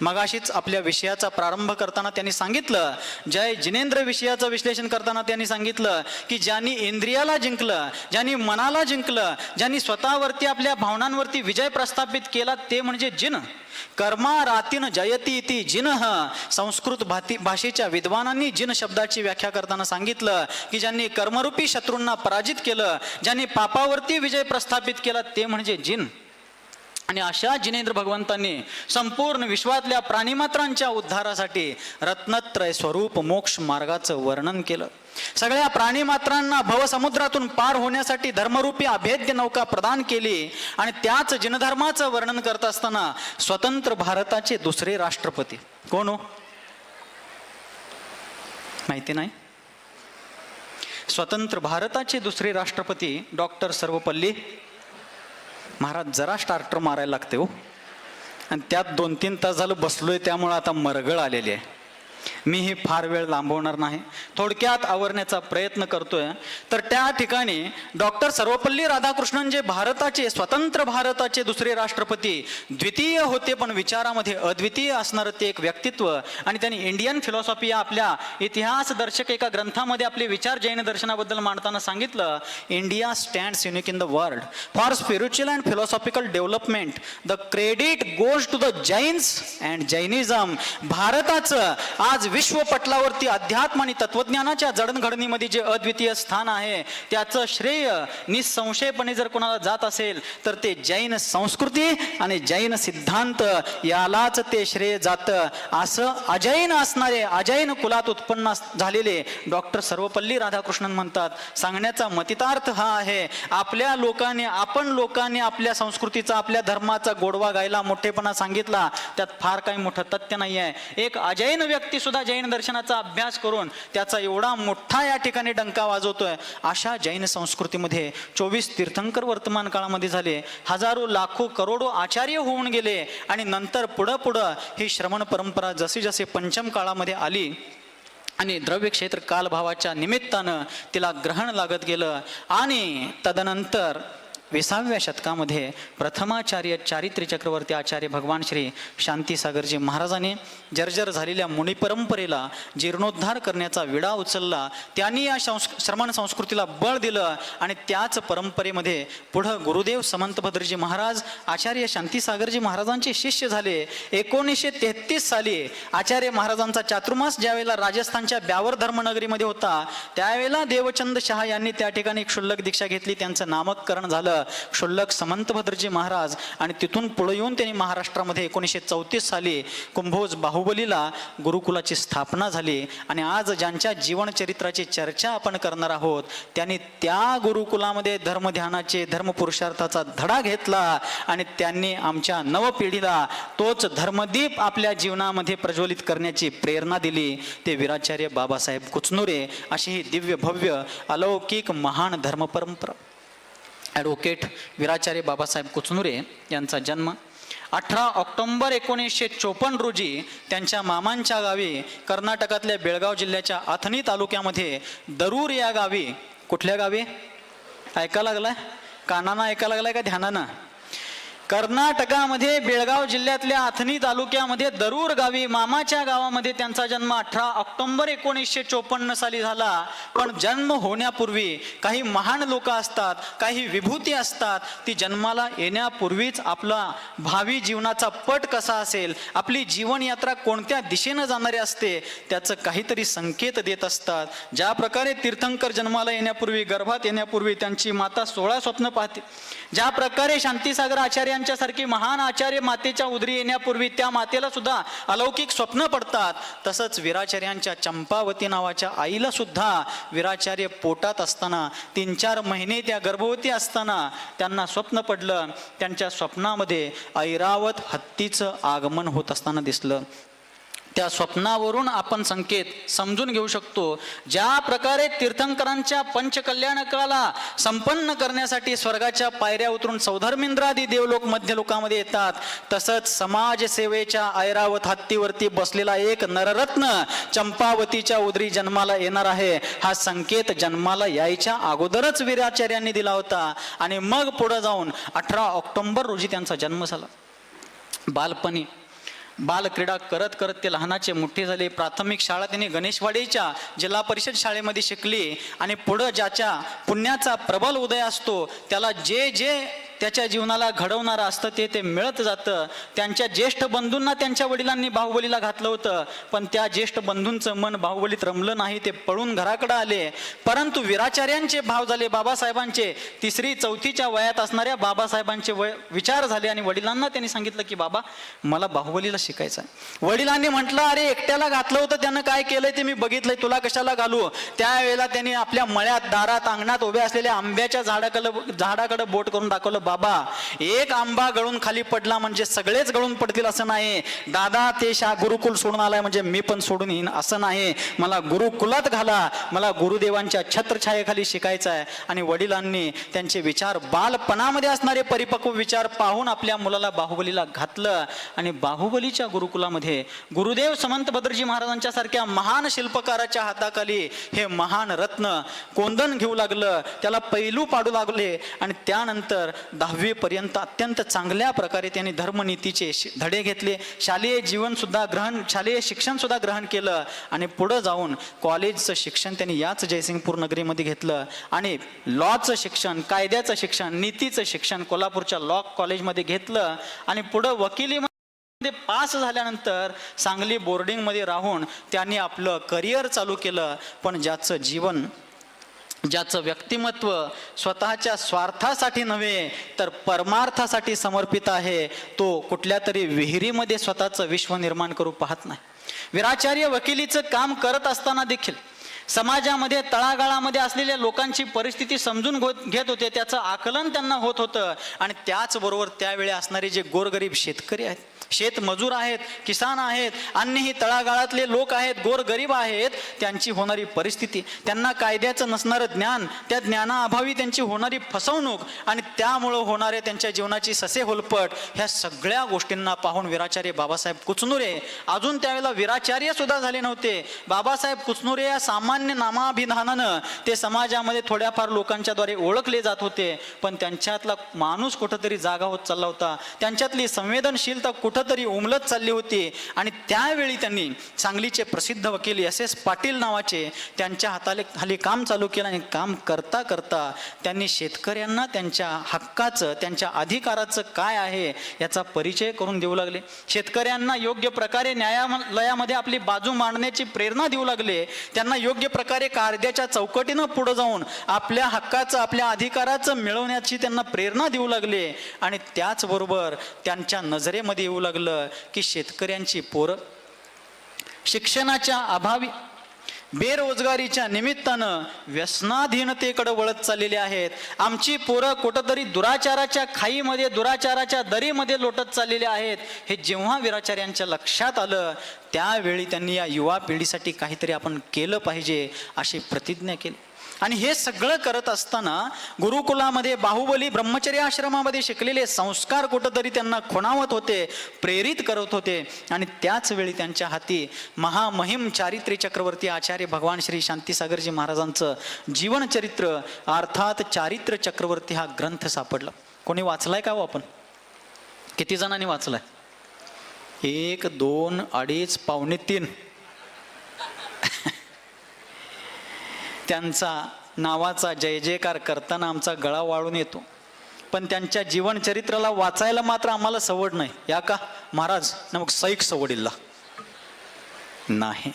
मगाशीच आपल्या विषयाचा प्रारंभ करताना त्यांनी सांगितलं, जय जिनेंद्र विषयाचं विश्लेषण करताना त्यांनी सांगितलं की ज्यांनी इंद्रियाला जिंकलं, ज्यांनी मनाला जिंकलं, ज्यांनी स्वतःवरती आपल्या भावनांवरती विजय प्रस्थापित केला ते म्हणजे जिन. कर्मा रातीन जयती इति जिनः. संस्कृत भाषेच्या विद्वानांनी जिन शब्दाची व्याख्या करताना सांगितलं की ज्यांनी कर्मरूपी शत्रूंना पराजित केलं, ज्यांनी पापावरती विजय प्रस्थापित केला ते म्हणजे जिन. आणि अशा जिनेंद्र भगवंतांनी संपूर्ण विश्वातल्या प्राणीमात्रांच्या उद्धारासाठी रत्नत्रय स्वरूप मोक्ष मार्गाचं वर्णन केलं. सगळ्या प्राणीमात्रांना भवसमुद्रातून पार होण्यासाठी धर्मरूपी अभेद्य नौका प्रदान केली. आणि त्याच जिनधर्माचं वर्णन करत असताना स्वतंत्र भारताचे दुसरे राष्ट्रपती कोण हो? माहिती नाही? स्वतंत्र भारताचे दुसरे राष्ट्रपती डॉक्टर सर्वपल्ली महाराज. जरा स्टार्टर मारायला लागते हो, आणि त्यात 2-3 तास झालं बसलोय, त्यामुळे आता मरगळ आलेली आहे. मी ही फार वेळ लांबवणार नाही, थोडक्यात आवरण्याचा प्रयत्न करतोय. तर त्या ठिकाणी डॉक्टर सर्वपल्ली राधाकृष्णन जे भारताचे स्वतंत्र भारताचे दुसरे राष्ट्रपती द्वितीय होते, पण विचारामध्ये अद्वितीय असणारं ते एक व्यक्तित्व. आणि त्यांनी इंडियन फिलॉसॉफी या आपल्या इतिहास दर्शक एका ग्रंथामध्ये आपले विचार जैन दर्शनाबद्दल मांडताना सांगितलं, India stands unique in the world for spiritual and philosophical development. The credit goes to the Jains and Jainism. भारताचं आज विश्वपटलावरती अध्यात्म आणि तत्वज्ञानाच्या जडणघडणीमध्ये जे अद्वितीय स्थान आहे त्याचं श्रेय निसंशयपणे जर कोणाला जात असेल तर ते जैन संस्कृती आणि जैन सिद्धांत यालाच ते श्रेय जातं. असं अजैन असणारे, अजैन कुलात उत्पन्न झालेले डॉक्टर सर्वपल्ली राधाकृष्णन म्हणतात. सांगण्याचा मतितार्थ हा आहे, आपल्या लोकांनी, आपण लोकांनी आपल्या संस्कृतीचा, आपल्या धर्माचा गोडवा गायला, मोठेपणा सांगितला, त्यात फार काही मोठं तथ्य नाही आहे. एक अजैन व्यक्ती सुद्धा जैन दर्शनाचा अभ्यास करून त्याचा एवढा मोठा या ठिकाणी डंका वाजवतोय. अशा जैन संस्कृतीमध्ये 24 तीर्थंकर वर्तमान काळामध्ये झाले, हजारो लाखो करोडो आचार्य होऊन गेले. आणि नंतर पुढं ही श्रमण परंपरा जशी जशी पंचम काळामध्ये आली आणि द्रव्य क्षेत्र कालभावाच्या निमित्तानं तिला ग्रहण लागत गेलं. आणि तदनंतर 20व्या शतकामध्ये प्रथमाचार्य चारित्र्य चक्रवर्ती आचार्य भगवान श्री शांतीसागरजी महाराजांनी जर्जर झालेल्या मुनी परंपरेला जीर्णोद्धार करण्याचा विडा उचलला. त्यांनी या श्रमण संस्कृतीला बळ दिलं आणि त्याच परंपरेमध्ये पुढं गुरुदेव समंतभद्रजी महाराज आचार्य शांतीसागरजी महाराजांचे शिष्य झाले. 1933 साली आचार्य महाराजांचा चातुर्मास ज्यावेळेला राजस्थानच्या ब्यावर धर्मनगरीमध्ये होता, त्यावेळेला देवचंद शहा यांनी त्या ठिकाणी क्षुल्लक दीक्षा घेतली. त्यांचं नामकरण झालं क्षुल्लक समंतभद्रजी महाराज. आणि तिथून पुढे येऊन त्यांनी महाराष्ट्रामध्ये 1934 साली कुंभोज बाहुबलीला गुरुकुलाची स्थापना झाली. आणि आज ज्यांच्या जीवनचरित्राची चर्चा आपण करणार आहोत त्यांनी त्या गुरुकुलामध्ये धर्मध्यानाचे, धर्मपुरुषार्थाचा धडा घेतला आणि त्यांनी आमच्या नवपिढीला तोच धर्मदीप आपल्या जीवनामध्ये प्रज्वलित करण्याची प्रेरणा दिली. ते वीराचार्य बाबासाहेब कुचनुरे. अशी ही दिव्य भव्य अलौकिक महान धर्मपरंपरा. ॲडव्होकेट वीराचार्य बाबासाहेब कुचनुरे यांचा जन्म 18 ऑक्टोंबर 1954 रोजी त्यांच्या मामांच्या गावी कर्नाटकातल्या बेळगाव जिल्ह्याच्या अथणी तालुक्यामध्ये दरूर या गावी. कुठल्या गावी ऐका लागलाय? कानानं ऐका लागलाय का ध्यानानं? कर्नाटकामध्ये बेळगाव जिल्ह्यातल्या अथणी तालुक्यामध्ये दरूर गावी मामाच्या गावामध्ये त्यांचा जन्म 18 ऑक्टोंबर 1954 साली झाला. पण जन्म होण्यापूर्वी काही महान लोक असतात, काही विभूती असतात, ती जन्माला येण्यापूर्वीच आपला भावी जीवनाचा पट कसा असेल, आपली जीवनयात्रा कोणत्या दिशेनं जाणारी असते त्याचं काहीतरी संकेत देत असतात. ज्या प्रकारे तीर्थंकर जन्माला येण्यापूर्वी, गर्भात येण्यापूर्वी त्यांची माता 16 स्वप्न पाहते, ज्या प्रकारे शांतीसागर आचार्य सारखी महान आचार्य मातेच्या उदरी येण्यापूर्वी त्या मातेला सुद्धा अलौकिक स्वप्न पडतात, तसंच वीराचार्यांच्या चंपावती नावाच्या आईला सुद्धा वीराचार्य पोटात असताना 3-4 महिने त्या गर्भवती असताना त्यांना स्वप्न पडलं. त्यांच्या स्वप्नामध्ये ऐरावत हत्तीचं आगमन होत असताना दिसलं. त्या स्वप्नावरून आपण संकेत समजून घेऊ शकतो. ज्या प्रकारे तीर्थंकरांच्या पंचकल्याणकाला संपन्न करण्यासाठी स्वर्गाच्या पायऱ्या उतरून सौधर्मेंद्रादी देवलोक मध्यलोकामध्ये येतात, तसंच समाजसेवेच्या ऐरावत हत्तीवरती बसलेला एक नररत्न चंपावतीच्या उदरी जन्माला येणार आहे. हा संकेत जन्माला यायच्या अगोदरच वीराचार्यांनी दिला होता. आणि मग पुढे जाऊन 18 ऑक्टोंबर रोजी त्यांचा जन्म झाला. बालपणी बालक्रीडा करत करत ते लहानाचे मोठे झाले. प्राथमिक शाळा त्यांनी गणेशवाडीच्या जिल्हा परिषद शाळेमध्ये शिकली आणि पुढं ज्याच्या पुण्याचा प्रबल उदय असतो त्याला जे जे त्याच्या जीवनाला घडवणारं असतं ते मिळत जातं. त्यांच्या ज्येष्ठ बंधूंना त्यांच्या वडिलांनी बाहुबलीला घातलं होतं, पण त्या ज्येष्ठ बंधूंचं मन बाहुबलीत रमलं नाही. ते पळून घराकडे आले. परंतु वीराचार्यांचे भाव झाले बाबासाहेबांचे. 3री-4थीच्या वयात असणाऱ्या बाबासाहेबांचे विचार झाले आणि वडिलांना त्यांनी सांगितलं की बाबा मला बाहुबलीला शिकायचं आहे. वडिलांनी म्हटलं अरे एकट्याला घातलं होतं त्यानं काय केलंय ते मी बघितलंय, तुला कशाला घालू. त्यावेळेला त्यांनी आपल्या मळ्यात दारात अंगणात उभ्या असलेल्या आंब्याच्या झाडाकडे बोट करून दाखवलं, बाबा एक आंबा गळून खाली पडला म्हणजे सगळेच गळून पडतील असं नाही. दादा ते गुरुकुल सोडून आलाय म्हणजे मी पण सोडून येईन असं नाही. मला गुरुकुलात घाला, मला गुरुदेवांच्या छत्रछायेखाली शिकायचं आहे. आणि वडिलांनी त्यांचे विचार बालपणामध्ये असणारे परिपक्व विचार पाहून आपल्या मुलाला बाहुबलीला घातलं. आणि बाहुबलीच्या गुरुकुलामध्ये गुरुदेव समंत भद्रजी महाराजांच्या सारख्या महान शिल्पकाराच्या हाताखाली हे महान रत्न कोंदण घेऊ लागलं, त्याला पैलू पाडू लागले. आणि त्यानंतर 10वी पर्यंत अत्यंत चांगल्या प्रकारे त्यांनी धर्मनीतीचे धडे घेतले. शालेय शिक्षण सुद्धा ग्रहण केलं. आणि पुढे जाऊन कॉलेजचं शिक्षण त्यांनी याच जयसिंगपूर नगरीमध्ये घेतलं. आणि लॉचं शिक्षण, कायद्याचं शिक्षण, नीतीचं शिक्षण कोल्हापूरच्या लॉ कॉलेजमध्ये घेतलं. आणि पुढं वकिलीमध्ये पास झाल्यानंतर सांगली बोर्डिंगमध्ये राहून त्यांनी आपलं करिअर चालू केलं. पण ज्याचं व्यक्तिमत्व स्वतःच्या स्वार्थासाठी नव्हे तर परमार्थासाठी समर्पित आहे, तो कुठल्या तरी विहिरीमध्ये स्वतःचं विश्व निर्माण करू पाहत नाही. वीराचार्य वकिलीचं काम करत असताना देखील समाजामध्ये तळागाळामध्ये असलेल्या लोकांची परिस्थिती समजून घेत होते, त्याचं आकलन त्यांना होत होतं. आणि त्याचबरोबर त्यावेळी असणारे जे गोरगरीब शेतकरी आहेत, शेतमजूर आहेत, किसान आहेत, अन्यही तळागाळातले लोक आहेत, गोरगरीब आहेत, त्यांची होणारी परिस्थिती, त्यांना कायद्याचं नसणारं ज्ञान, त्या ज्ञानाअभावी त्यांची होणारी फसवणूक आणि त्यामुळं होणारे त्यांच्या जीवनाची ससे होलपट, ह्या सगळ्या गोष्टींना पाहून वीराचार्य बाबासाहेब कुचनुरे, अजून त्यावेळेला वीराचार्य सुद्धा झाले नव्हते, बाबासाहेब कुचनुरे या सामान्य नामाभिधानानं ते समाजामध्ये थोड्याफार लोकांच्या द्वारे ओळखले जात होते. पण त्यांच्यातला माणूस कुठंतरी जागा होत चालला होता, त्यांच्यातली संवेदनशीलता कुठंतरी उमलत चालली होती. आणि त्यावेळी त्यांनी सांगलीचे प्रसिद्ध वकील SS पाटील नावाचे त्यांच्या हाताखाली काम चालू केलं. आणि काम करता करता त्यांनी शेतकऱ्यांना त्यांच्या हक्काचं, त्यांच्या अधिकाराचं काय आहे याचा परिचय करून देऊ लागले. शेतकऱ्यांना योग्य प्रकारे न्यायालयामध्ये आपली बाजू मांडण्याची प्रेरणा देऊ लागले. त्यांना योग्य प्रकारे कायद्याच्या चौकटीनं पुढे जाऊन आपल्या हक्काचं, आपल्या अधिकाराचं मिळवण्याची त्यांना प्रेरणा देऊ लागले. आणि त्याचबरोबर त्यांच्या नजरेमध्ये येऊ लागलं की शेतकऱ्यांची पोरं शिक्षणाच्या अभावी, बेरोजगारीच्या निमित्तानं व्यसनाधीनतेकडे वळत चाललेले आहेत. आमची पोरं कुठंतरी दुराचाराच्या खाईमध्ये, दुराचाराच्या दरीमध्ये लोटत चाललेले आहेत. हे जेव्हा वीराचार्यांच्या लक्षात आलं त्यावेळी त्यांनी या युवा पिढीसाठी काहीतरी आपण केलं पाहिजे अशी प्रतिज्ञा केली. आणि हे सगळं करत असताना गुरुकुलामध्ये बाहुबली ब्रह्मचर्य आश्रमामध्ये शिकलेले संस्कार कुठंतरी त्यांना खुणावत होते, प्रेरित करत होते. आणि त्याच वेळी त्यांच्या हाती महामहिम चारित्र्य चक्रवर्ती आचार्य भगवान श्री शांतीसागरजी महाराजांचं जीवनचरित्र अर्थात चारित्र्य चक्रवर्ती हा ग्रंथ सापडला. कोणी वाचलाय का हो? आपण किती जणांनी वाचलाय? 1, 2, 2.5, पावणे 3. त्यांचा नावाचा जय जयकार करताना आमचा गळा वाळून येतो. पण त्यांच्या जीवनचरित्राला वाचायला मात्र आम्हाला सवड नाही. या का महाराज? ना मग सैक सवडीला नाही.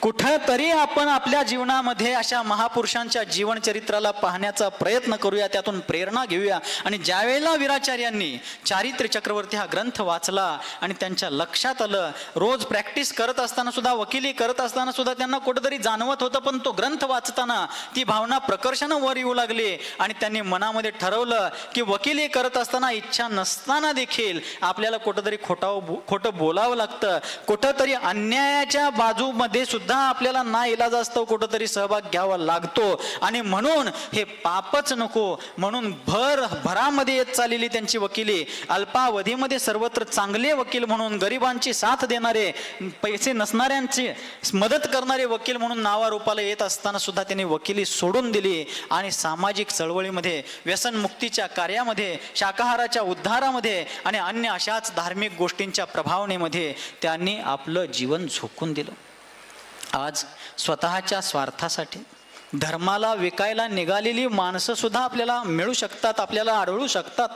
कुठंतरी आपण आपल्या जीवनामध्ये अशा महापुरुषांच्या जीवनचरित्राला पाहण्याचा प्रयत्न करूया, त्यातून प्रेरणा घेऊया. आणि ज्यावेळेला वीराचार्यांनी चारित्र्य चक्रवर्ती हा ग्रंथ वाचला आणि त्यांच्या लक्षात आलं, रोज प्रॅक्टिस करत असताना सुद्धा, वकिली करत असताना सुद्धा त्यांना कुठंतरी जाणवत होतं, पण तो ग्रंथ वाचताना ती भावना प्रकर्षानं वर येऊ लागली. आणि त्यांनी मनामध्ये ठरवलं की वकिली करत असताना इच्छा नसताना देखील आपल्याला कुठंतरी खोटं बोलावं लागतं, कुठंतरी अन्यायाच्या बाजूमध्ये सुद्धा सुद्धा आपल्याला ना इलाजास्तव कुठंतरी सहभाग घ्यावा लागतो. आणि म्हणून हे पापच नको म्हणून भरामध्ये येत चाललेली त्यांची वकिली, अल्पावधीमध्ये सर्वत्र चांगले वकील म्हणून, गरिबांची साथ देणारे, पैसे नसणाऱ्यांची मदत करणारे वकील म्हणून नावारूपाला येत असताना सुद्धा त्यांनी वकिली सोडून दिली आणि सामाजिक चळवळीमध्ये, व्यसनमुक्तीच्या कार्यामध्ये, शाकाहाराच्या उद्धारामध्ये आणि अन्य अशाच धार्मिक गोष्टींच्या प्रभावनेमध्ये त्यांनी आपलं जीवन झोकून दिलं. आज स्वतःच्या स्वार्थासाठी धर्माला विकायला निघालेली माणसं सुद्धा आपल्याला मिळू शकतात, आपल्याला आढळू शकतात.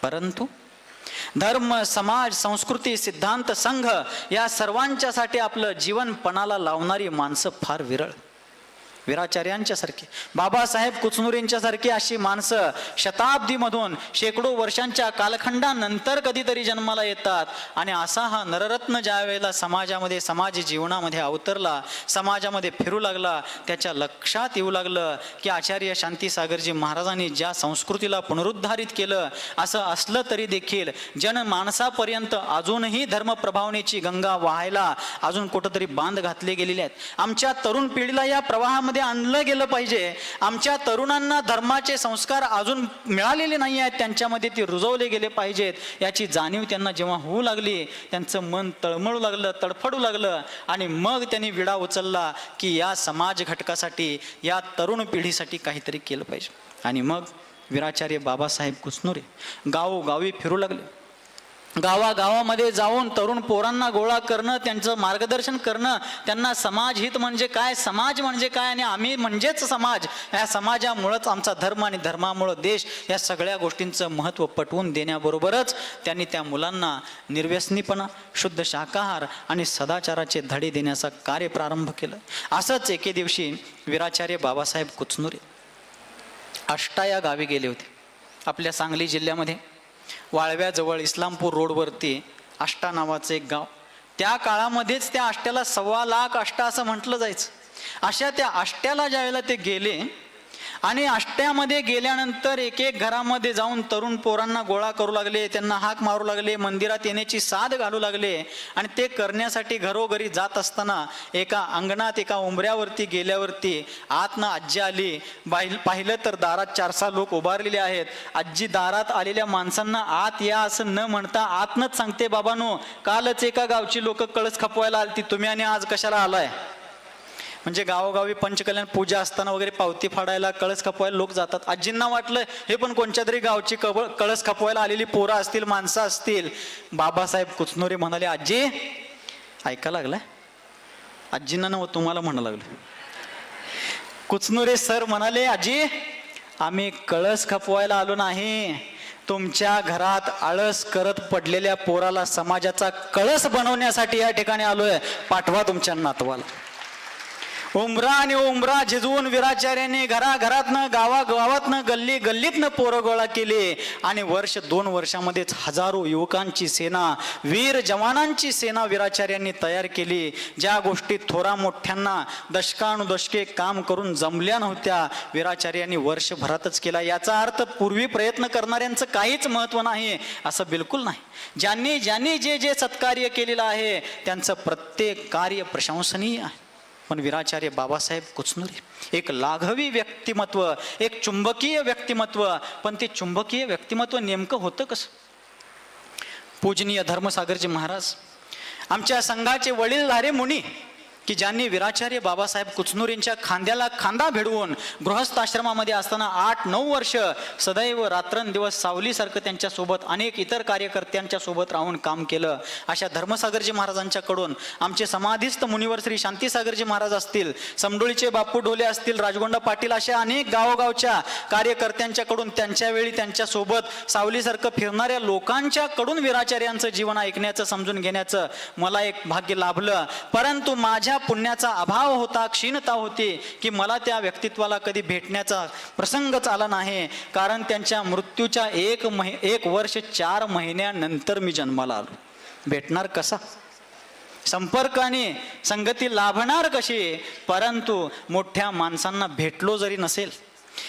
परंतु धर्म, समाज, संस्कृती, सिद्धांत, संघ या सर्वांच्यासाठी आपलं जीवन पणाला लावणारी माणसं फार विरळ. वीराचार्यांच्या सारखी, बाबासाहेब कुचनुरेंच्या सारखी अशी माणसं शताब्दीमधून, शेकडो वर्षांच्या कालखंडानंतर कधीतरी जन्माला येतात. आणि असा हा नररत्न ज्या वेळेला समाजामध्ये, समाज जीवनामध्ये अवतरला, समाजामध्ये फिरू लागला, त्याच्या लक्षात येऊ लागलं की आचार्य शांतीसागरजी महाराजांनी ज्या संस्कृतीला पुनरुद्धारित केलं, असं असलं तरी देखील जनमानसापर्यंत अजूनही धर्मप्रभावनेची गंगा वाहायला अजून कुठंतरी बांध घातले गेलेले आहेत. आमच्या तरुण पिढीला या प्रवाहामध्ये आणलं गेलं पाहिजे. आमच्या तरुणांना धर्माचे संस्कार अजून मिळालेले नाही आहेत, त्यांच्यामध्ये ते रुजवले गेले पाहिजेत. याची जाणीव त्यांना जेव्हा होऊ लागली, त्यांचं मन तळमळू लागलं, तडफडू लागलं आणि मग त्यांनी विडा उचलला की या समाज घटकासाठी, या तरुण पिढीसाठी काहीतरी केलं पाहिजे. आणि मग वीराचार्य बाबासाहेब कुचनुरे गावोगावी फिरू लागले. गावागावामध्ये जाऊन तरुण पोरांना गोळा करणं, त्यांचं मार्गदर्शन करणं, त्यांना समाजहित म्हणजे काय, समाज म्हणजे काय आणि आम्ही म्हणजेच समाज, या समाजामुळंच आमचा धर्म आणि धर्मामुळं देश, या सगळ्या गोष्टींचं महत्त्व पटवून देण्याबरोबरच त्यांनी त्या मुलांना निर्व्यसनीपणा, शुद्ध शाकाहार आणि सदाचाराचे धडे देण्याचा कार्य प्रारंभ केलं. असंच एके दिवशी वीराचार्य बाबासाहेब कुचनुरे आष्टा या गावी गेले होते. आपल्या सांगली जिल्ह्यामध्ये वाळव्याजवळ इस्लामपूर रोडवरती आष्टा नावाचं एक गाव. त्या काळामध्येच त्या आष्ट्याला 1.25 लाख आष्टा असं म्हटलं जायचं. अशा त्या आष्ट्याला ज्यावेळेला ते गेले आणि आष्ट्यामध्ये गेल्यानंतर एक एक घरामध्ये जाऊन तरुण पोरांना गोळा करू लागले, त्यांना हाक मारू लागले, मंदिरात येण्याची साथ घालू लागले. आणि ते करण्यासाठी घरोघरी जात असताना एका अंगणात, एका उंबऱ्यावरती गेल्यावरती आतनं आजी आली. पाहिलं तर दारात 4-6 लोक उभारलेले आहेत. आजी दारात आलेल्या माणसांना आत या असं न म्हणता आतनच सांगते, बाबांनो, कालच एका गावची लोक कळस खपवायला आलती, तुम्ही आणि आज कशाला आलाय? म्हणजे गावोगावी पंचकल्याण पूजा असताना वगैरे पावती फाडायला, कळस खपवायला लोक जातात. आजींना वाटलं हे पण कोणत्या तरी गावची कळस खपवायला आलेली पोरं असतील, माणसं असतील. बाबासाहेब कुचनुरे म्हणाले, आजी ऐका लागलाय? आजींना नव तुम्हाला म्हणू लागलं. कुचनुरे सर म्हणाले, आजी आम्ही कळस खपवायला आलो नाही, तुमच्या घरात आळस करत पडलेल्या पोराला समाजाचा कळस बनवण्यासाठी या ठिकाणी आलोय, पाठवा तुमच्या नातवाला. उमरा आणि उमरा झिजवून वीराचार्यांनी घराघरातनं, गावागावातनं, गल्ली गल्लीतनं पोरं गोळा केली. आणि 1-2 वर्षामध्येच हजारो युवकांची सेना, वीर जवानांची सेना वीराचार्यांनी तयार केली. ज्या गोष्टी थोरा मोठ्यांना दशकानुदशके काम करून जमल्या नव्हत्या, वीराचार्यांनी वर्षभरातच केला. याचा अर्थ पूर्वी प्रयत्न करणाऱ्यांचं काहीच महत्त्व नाही असं बिलकुल नाही. ज्यांनी ज्यांनी जे जे सत्कार्य केलेलं आहे त्यांचं प्रत्येक कार्य प्रशंसनीय आहे. पण वीराचार्य बाबासाहेब कुचनुरे एक लाघवी व्यक्तिमत्व, एक चुंबकीय व्यक्तिमत्व. पण ते चुंबकीय व्यक्तिमत्व नेमकं होतं कसं? पूजनीय धर्मसागरजी महाराज आमच्या संघाचे वडीलधारे मुनी की ज्यांनी वीराचार्य बाबासाहेब कुचनुरेंच्या खांद्याला खांदा भिडवून गृहस्थ आश्रमामध्ये असताना 8-9 वर्ष सदैव रात्रंदिवस सावलीसारखं त्यांच्यासोबत अनेक इतर कार्यकर्त्यांच्या सोबत राहून काम केलं. अशा धर्मसागरजी महाराजांच्याकडून आमचे समाधिस्थ मुनिवर श्री शांतीसागरजी महाराज असतील, समडोळीचे बापू ढोले असतील, राजगोंडा पाटील, अशा अनेक गावोगावच्या कार्यकर्त्यांच्याकडून, त्यांच्या वेळी त्यांच्यासोबत सावलीसारखं फिरणाऱ्या लोकांच्याकडून वीराचार्यांचं जीवन ऐकण्याचं, समजून घेण्याचं मला एक भाग्य लाभलं. परंतु माझ्या पुण्याचा अभाव होता, क्षीणता होती की मला त्या व्यक्तित्वाला कधी भेटण्याचा प्रसंगच आला नाही. कारण त्यांच्या मृत्यूच्या 1 वर्ष 4 महिन्यानंतर मी जन्माला आलो. भेटणार कसा? संपर्क आणि संगती लाभणार कशी? परंतु मोठ्या माणसांना भेटलो जरी नसेल,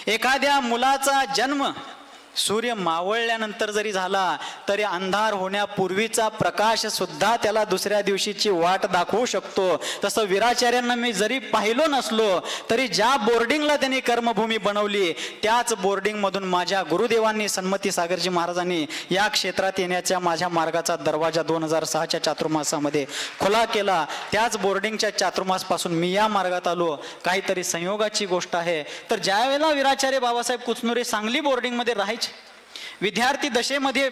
एखाद्या मुलाचा जन्म सूर्य मावळल्यानंतर जरी झाला तरी अंधार होण्यापूर्वीचा प्रकाश सुद्धा त्याला दुसऱ्या दिवशीची वाट दाखवू शकतो. तसं वीराचार्यांना मी जरी पाहिलो नसलो तरी ज्या बोर्डिंगला त्यांनी कर्मभूमी बनवली त्याच बोर्डिंगमधून माझ्या गुरुदेवांनी सन्मती सागरजी महाराजांनी या क्षेत्रात येण्याच्या माझ्या मार्गाचा दरवाजा 2006च्या चातुर्मासामध्ये खुला केला. त्याच बोर्डिंगच्या चातुर्मासपासून मी या मार्गात आलो. काहीतरी संयोगाची गोष्ट आहे. तर ज्या वेळेला वीराचार्य बाबासाहेब कुचनुरे सांगली बोर्डिंगमध्ये राहायचे, विद्यार्थी दशेमध्ये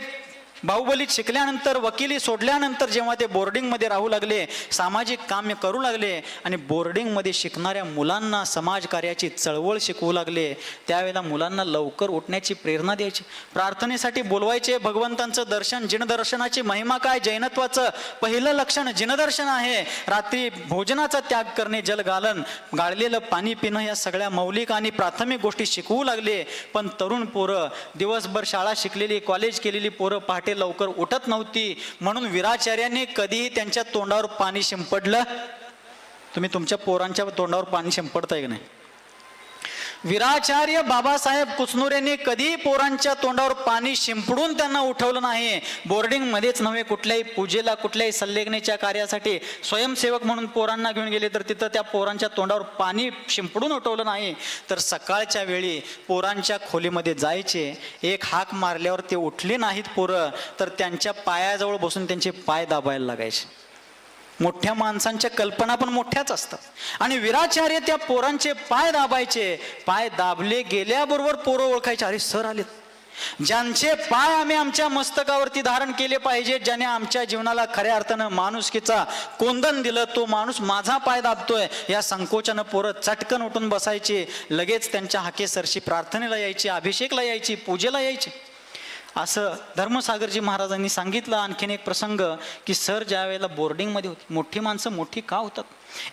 बाहुबलीत शिकल्यानंतर वकिली सोडल्यानंतर जेव्हा ते बोर्डिंगमध्ये राहू लागले, सामाजिक कामे करू लागले आणि बोर्डिंगमध्ये शिकणाऱ्या मुलांना समाजकार्याची चळवळ शिकवू लागले, त्यावेळेला मुलांना लवकर उठण्याची प्रेरणा द्यायची, प्रार्थनेसाठी बोलवायचे. भगवंतांचं दर्शन, जिनदर्शनाची महिमा काय, जैनत्वाचं पहिलं लक्षण जिनदर्शन आहे. रात्री भोजनाचा त्याग करणे, जलगालन, गाळलेलं पाणी पिणं, या सगळ्या मौलिक आणि प्राथमिक गोष्टी शिकवू लागले. पण तरुण पोरं, दिवसभर शाळा शिकलेली, कॉलेज केलेली पोरं पहाटे लवकर उठत नव्हती. म्हणून वीराचार्यांनी कधीही त्यांच्या तोंडावर पाणी शिंपडलं? तुम्ही तुमच्या पोरांच्या तोंडावर पाणी शिंपडताय की नाही? वीराचार्य बाबासाहेब कुचनुरेंनी कधी पोरांच्या तोंडावर पाणी शिंपडून त्यांना उठवलं नाही. बोर्डिंगमध्येच नव्हे, कुठल्याही पूजेला, कुठल्याही सल्लेखनीच्या कार्यासाठी स्वयंसेवक म्हणून पोरांना घेऊन गेले तर तिथं त्या पोरांच्या तोंडावर पाणी शिंपडून उठवलं नाही. तर सकाळच्या वेळी पोरांच्या खोलीमध्ये जायचे, एक हाक मारल्यावर ते उठले नाहीत पोरं तर त्यांच्या पायाजवळ बसून त्यांचे पाय दाबायला लागायचे. मोठ्या माणसांच्या कल्पना पण मोठ्याच असतात. आणि वीराचार्य त्या पोरांचे पाय दाबायचे. पाय दाबले गेल्याबरोबर पोरं ओळखायचे, अरे सर आलेत. ज्यांचे पाय आम्ही आमच्या मस्तकावरती धारण केले पाहिजे, ज्याने आमच्या जीवनाला खऱ्या अर्थानं माणुसकीचा कोंदण दिलं, तो माणूस माझा पाय दाबतोय, या संकोचानं पोरं चटकन उठून बसायचे. लगेच त्यांच्या हाकेसरशी प्रार्थनेला यायची, अभिषेकला यायची, पूजेला यायची. असं धर्मसागरजी महाराजांनी सांगितलं. आणखीन एक प्रसंग की सर ज्या वेळेला बोर्डिंगमध्ये होती, मोठी माणसं मोठी का होतात?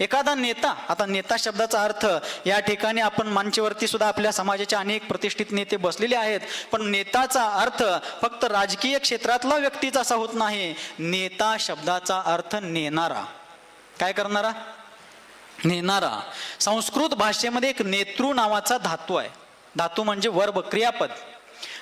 एखादा नेता, आता नेता शब्दाचा अर्थ या ठिकाणी आपण मंचवरती सुद्धा आपल्या समाजाचे अनेक प्रतिष्ठित नेते बसलेले आहेत, पण नेताचा अर्थ फक्त राजकीय क्षेत्रातला व्यक्तीच असा होत नाही. नेता शब्दाचा अर्थ नेणारा. काय करणारा? नेणारा. संस्कृत भाषेमध्ये एक नेतृ नावाचा धातू आहे. धातू म्हणजे वर्ब, क्रियापद.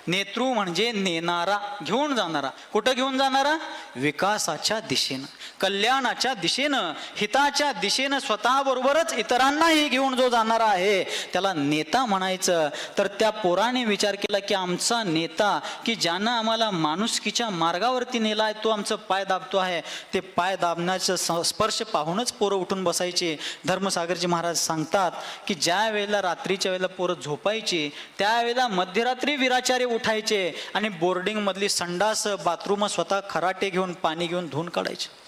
नेतृ म्हणजे नेणारा, घेऊन जाणारा. कुठं घेऊन जाणारा? विकासाच्या दिशेनं, कल्याणाच्या दिशेनं, हिताच्या दिशेनं, स्वतःबरोबरच इतरांनाही घेऊन जो जाणारा आहे त्याला नेता म्हणायचं. तर त्या पोराने विचार केला की आमचा नेता, की ज्यानं आम्हाला माणुसकीच्या मार्गावरती नेला आहे, तो आमचं पाय दाबतो आहे. ते पाय दाबण्याचं स्पर्श पाहूनच पोरं उठून बसायचे. धर्मसागरजी महाराज सांगतात की ज्या वेळेला रात्रीच्या वेळेला पोरं झोपायची, त्यावेळेला मध्यरात्री वीराचार्य उठायचे आणि बोर्डिंग मधली संडास, बाथरूम स्वतः खराटे घेऊन पाणी घेऊन धुवून काढायचे.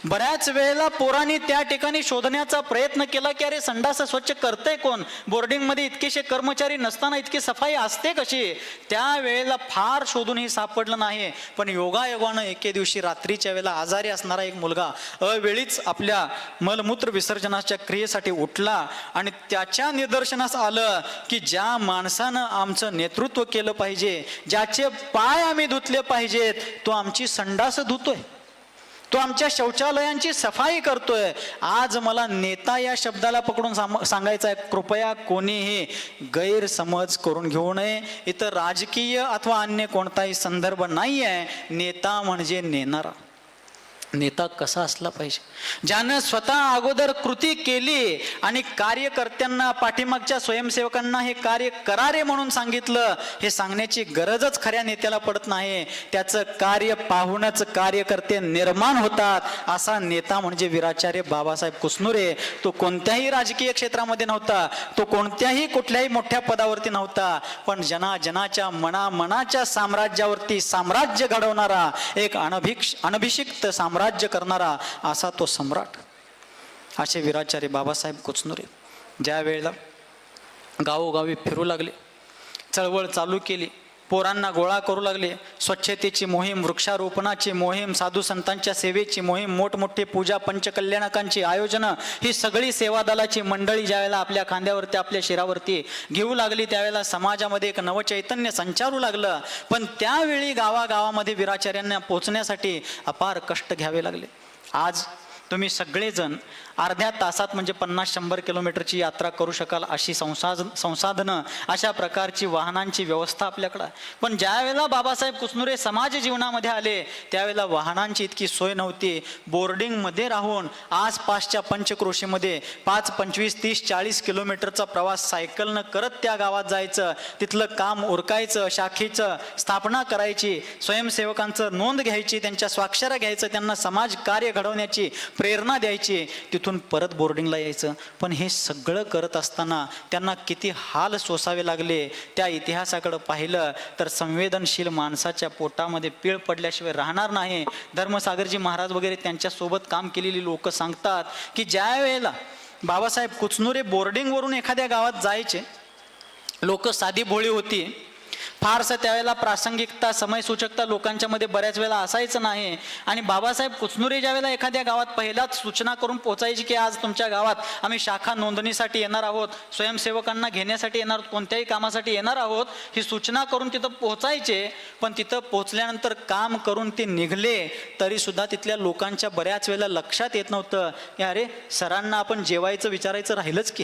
बऱ्याच वेळेला पोरांनी त्या ठिकाणी शोधण्याचा प्रयत्न केला की अरे संडास स्वच्छ करतंय कोण? बोर्डिंगमध्ये इतकेशे कर्मचारी नसताना इतकी सफाई असते कशी? त्या वेळेला फार शोधूनही सापडलं नाही. पण योगायोगानं एके दिवशी रात्रीच्या वेळेला आजारी असणारा एक मुलगा अवेळीच आपल्या मलमूत्र विसर्जनाच्या क्रियेसाठी उठला आणि त्याच्या निदर्शनास आलं की ज्या माणसानं आमचं नेतृत्व केलं पाहिजे, ज्याचे पाय आम्ही धुतले पाहिजेत, तो आमची संडास धुतोय, तो आमच्या शौचालयांची सफाई करतोय. आज मला नेता या शब्दाला पकडून सांगायचं आहे, कृपया कोणीही गैरसमज करून घेऊ नये. इथं राजकीय अथवा अन्य कोणताही संदर्भ नाही आहे. नेता म्हणजे नेणारा. नेता कसा असला पाहिजे? ज्यानं स्वतः अगोदर कृती केली आणि कार्यकर्त्यांना, पाठीमागच्या स्वयंसेवकांना हे कार्य करा रे म्हणून सांगितलं. हे सांगण्याची गरजच खऱ्या नेत्याला पडत नाही. त्याचं कार्य पाहूनच कार्यकर्ते निर्माण होतात. असा नेता म्हणजे वीराचार्य बाबासाहेब कुचनुरे. तो कोणत्याही राजकीय क्षेत्रामध्ये नव्हता, तो कोणत्याही कुठल्याही मोठ्या पदावरती नव्हता, पण जनाच्या मनाच्या साम्राज्यावरती साम्राज्य घडवणारा, एक अनभिषिक्त साम्राज्य करणारा असा तो सम्राट. असे वीराचार्य बाबासाहेब कुचनुरे ज्या वेळेला गावोगावी फिरू लागले, चळवळ चालू केली, पोरांना गोळा करू लागले, स्वच्छतेची मोहीम, वृक्षारोपणाची मोहीम, साधू संतांच्या सेवेची मोहीम, मोठमोठे पूजा पंचकल्याणकांची आयोजनं, ही सगळी सेवा दलाची मंडळी ज्या वेळेला आपल्या खांद्यावरती, आपल्या शिरावरती घेऊ लागली, त्यावेळेला समाजामध्ये एक नवचैतन्य संचारू लागलं. पण त्यावेळी गावागावामध्ये वीराचार्यांना पोहोचण्यासाठी अपार कष्ट घ्यावे लागले. आज तुम्ही सगळेजण अर्ध्या तासात म्हणजे 50-100 किलोमीटरची यात्रा करू शकाल अशी संसाधनं, अशा प्रकारची वाहनांची व्यवस्था आपल्याकडं आहे. पण ज्या वेळेला बाबासाहेब कुचनुरे समाज जीवनामध्ये आले त्यावेळेला वाहनांची इतकी सोय नव्हती. बोर्डिंगमध्ये राहून आसपासच्या पंचक्रोशीमध्ये 5, 25, 30, 40 किलोमीटरचा प्रवास सायकलनं करत त्या गावात जायचं, तिथलं काम उरकायचं, शाखेचं स्थापना करायची, स्वयंसेवकांचं नोंद घ्यायची, त्यांच्या स्वाक्षऱ्या घ्यायचं, त्यांना समाज कार्य घडवण्याची प्रेरणा द्यायची, तिथून परत बोर्डिंगला यायचं. पण हे सगळं करत असताना त्यांना किती हाल सोसावे लागले. त्या इतिहासाकडे पाहिलं तर संवेदनशील माणसाच्या पोटामध्ये पीळ पडल्याशिवाय राहणार नाही. धर्मसागरजी महाराज वगैरे त्यांच्यासोबत काम केलेली लोक सांगतात की ज्या वेळेला बाबासाहेब कुचनुरे बोर्डिंगवरून एखाद्या गावात जायचे, लोक साधी भोळी होती, फारसं त्यावेळेला प्रासंगिकता, समयसूचकता लोकांच्या मध्ये बऱ्याच वेळेला असायचं नाही. आणि बाबासाहेब कुचनुरे ज्या वेळेला एखाद्या गावात पहिलाच सूचना करून पोचायची की आज तुमच्या गावात आम्ही शाखा नोंदणीसाठी येणार आहोत, स्वयंसेवकांना घेण्यासाठी येणार आहोत, कोणत्याही कामासाठी येणार आहोत, ही सूचना करून तिथं पोचायचे. पण तिथं पोचल्यानंतर काम करून ते निघले तरी सुद्धा तिथल्या लोकांच्या बऱ्याच वेळेला लक्षात येत नव्हतं की अरे सरांना आपण जेवायचं विचारायचं राहिलंच की.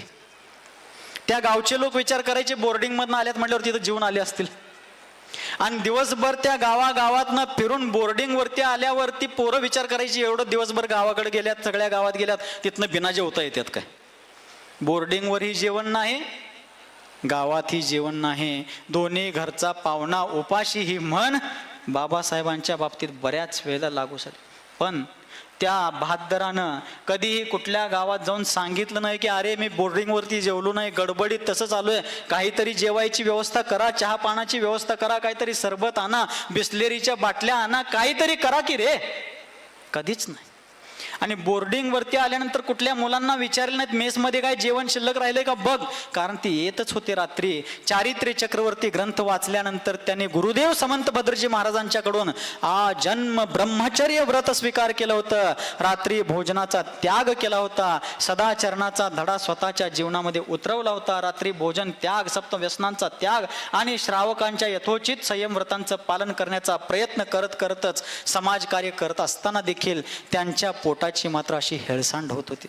त्या गावचे लोक विचार करायचे बोर्डिंगमधनं आल्यात म्हटल्यावर तिथं जेवून आले असतील. आणि दिवसभर त्या गावागावातनं फिरून बोर्डिंगवरती आल्यावरती पोरं विचार करायची एवढं दिवसभर गावाकडे गेल्यात, सगळ्या गावात गेल्यात, तिथनं बिना जेवता येतात काय. बोर्डिंगवरही जेवण नाही, गावातही जेवण नाही, दोन्ही घरचा पाहुणा उपाशी ही म्हण बाबासाहेबांच्या बाबतीत बऱ्याच वेळेला लागू झाली. पण त्या बहादरानं कधीही कुठल्या गावात जाऊन सांगितलं नाही की अरे मी बोर्डिंगवरती जेवलो नाही, गडबडीत तसंच आलोय, काहीतरी जेवायची व्यवस्था करा, चहा पाण्याची व्यवस्था करा, काहीतरी सरबत आणा, बिस्लेरीच्या बाटल्या आणा, काहीतरी करा की रे. कधीच नाही. आणि बोर्डिंगवरती आल्यानंतर कुठल्या मुलांना विचारलं नाहीत मेसमध्ये काय जेवण शिल्लक राहिलंय का बघ, कारण ती येतच होते रात्री. चारित्र्य चक्रवर्ती ग्रंथ वाचल्यानंतर त्याने गुरुदेव समंत भद्रजी महाराजांच्याकडून जन्म ब्रह्मचर्य व्रत स्वीकार केलं होतं, रात्री भोजनाचा त्याग केला होता, सदाचरणाचा धडा स्वतःच्या जीवनामध्ये उतरवला होता, रात्री भोजन त्याग, सप्तव्यसनांचा त्याग आणि श्रावकांच्या यथोचित संयम व्रतांचं पालन करण्याचा प्रयत्न करत करतच समाजकार्य करत असताना देखील त्यांच्या पोटाची मात्र अशी हेळसांड होत होती.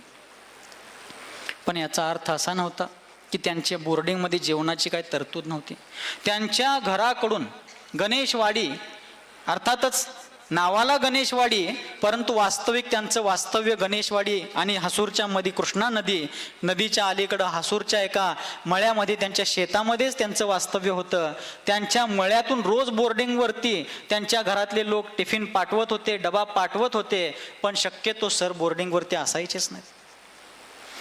पण याचा अर्थ असा नव्हता की त्यांच्या बोर्डिंगमध्ये जेवणाची काही तरतूद नव्हती. त्यांच्या घराकडून गणेशवाडी, अर्थातच नावाला गणेशवाडी परंतु वास्तविक त्यांचं वास्तव्य गणेशवाडी आणि हसूरच्या मध्ये कृष्णा नदीच्या अलीकडं हसूरच्या एका मळ्यामध्ये त्यांच्या शेतामध्येच त्यांचं वास्तव्य होतं. त्यांच्या मळ्यातून रोज बोर्डिंगवरती त्यांच्या घरातले लोक टिफिन पाठवत होते, डबा पाठवत होते, पण शक्यतो सर बोर्डिंगवरती असायचेच नाही.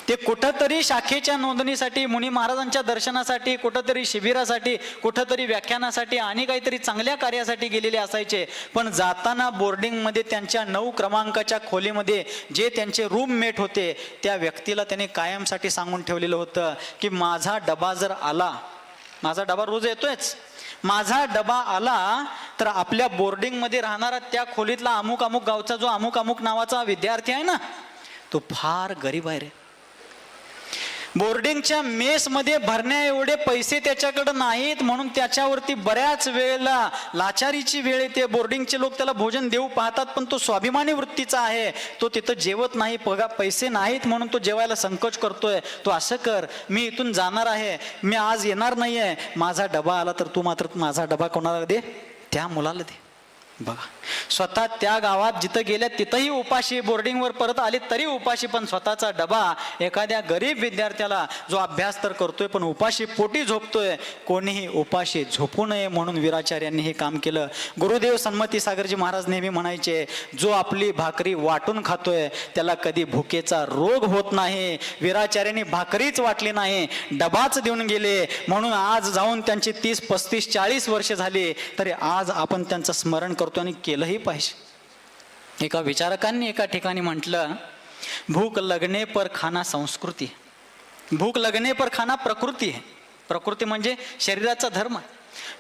ते कुठंतरी शाखेच्या नोंदणीसाठी, मुनी महाराजांच्या दर्शनासाठी, कुठंतरी शिबिरासाठी, कुठंतरी व्याख्यानासाठी आणि काहीतरी चांगल्या कार्यासाठी गेलेले असायचे. पण जाताना बोर्डिंगमध्ये त्यांच्या 9 क्रमांकाच्या खोलीमध्ये जे त्यांचे रूममेट होते त्या व्यक्तीला त्याने कायमसाठी सांगून ठेवलेलं होतं की माझा डबा जर आला, माझा डबा रोज येतोयच, माझा डबा आला तर आपल्या बोर्डिंगमध्ये राहणारा त्या खोलीतला अमुक अमुक गावचा जो अमुक अमुक नावाचा विद्यार्थी आहे ना, तो फार गरीब आहे रे. बोर्डिंगच्या मेसमध्ये भरण्या एवढे पैसे त्याच्याकडे नाहीत, म्हणून त्याच्यावरती बऱ्याच वेळेला लाचारीची वेळ येते. बोर्डिंगचे लोक त्याला भोजन देऊ पाहतात, पण तो स्वाभिमानी वृत्तीचा आहे, तो तिथं जेवत नाही, पैसे नाहीत म्हणून तो जेवायला संकोच करतोय. तो असं कर, मी इथून जाणार आहे, मी आज येणार नाही आहे, माझा डबा आला तर तू मात्र माझा डबा कोणाला दे, त्या मुलाला दे. बघा, स्वतः त्या गावात जिथं गेल्या तिथंही उपाशी, बोर्डिंगवर परत आले तरी उपाशी, पण स्वतःचा डबा एखाद्या गरीब विद्यार्थ्याला जो अभ्यास तर करतोय पण उपाशी पोटी झोपतोय, कोणीही उपाशी झोपू नये म्हणून वीराचार्यांनी हे काम केलं. गुरुदेव सन्मती सागरजी महाराज नेहमी म्हणायचे, जो आपली भाकरी वाटून खातोय त्याला कधी भुकेचा रोग होत नाही. वीराचार्यांनी भाकरीच वाटली नाही, डबाच देऊन गेले, म्हणून आज जाऊन त्यांची 30, 35, 40 वर्ष झाली तरी आज आपण त्यांचं स्मरण करतो आणि केलंही पाहिजे. एका विचारकांनी एका ठिकाणी म्हटलं, भूक लगने पर खाना संस्कृती, भूक लगने पर खाना प्रकृती है. प्रकृती म्हणजे शरीराचा धर्म.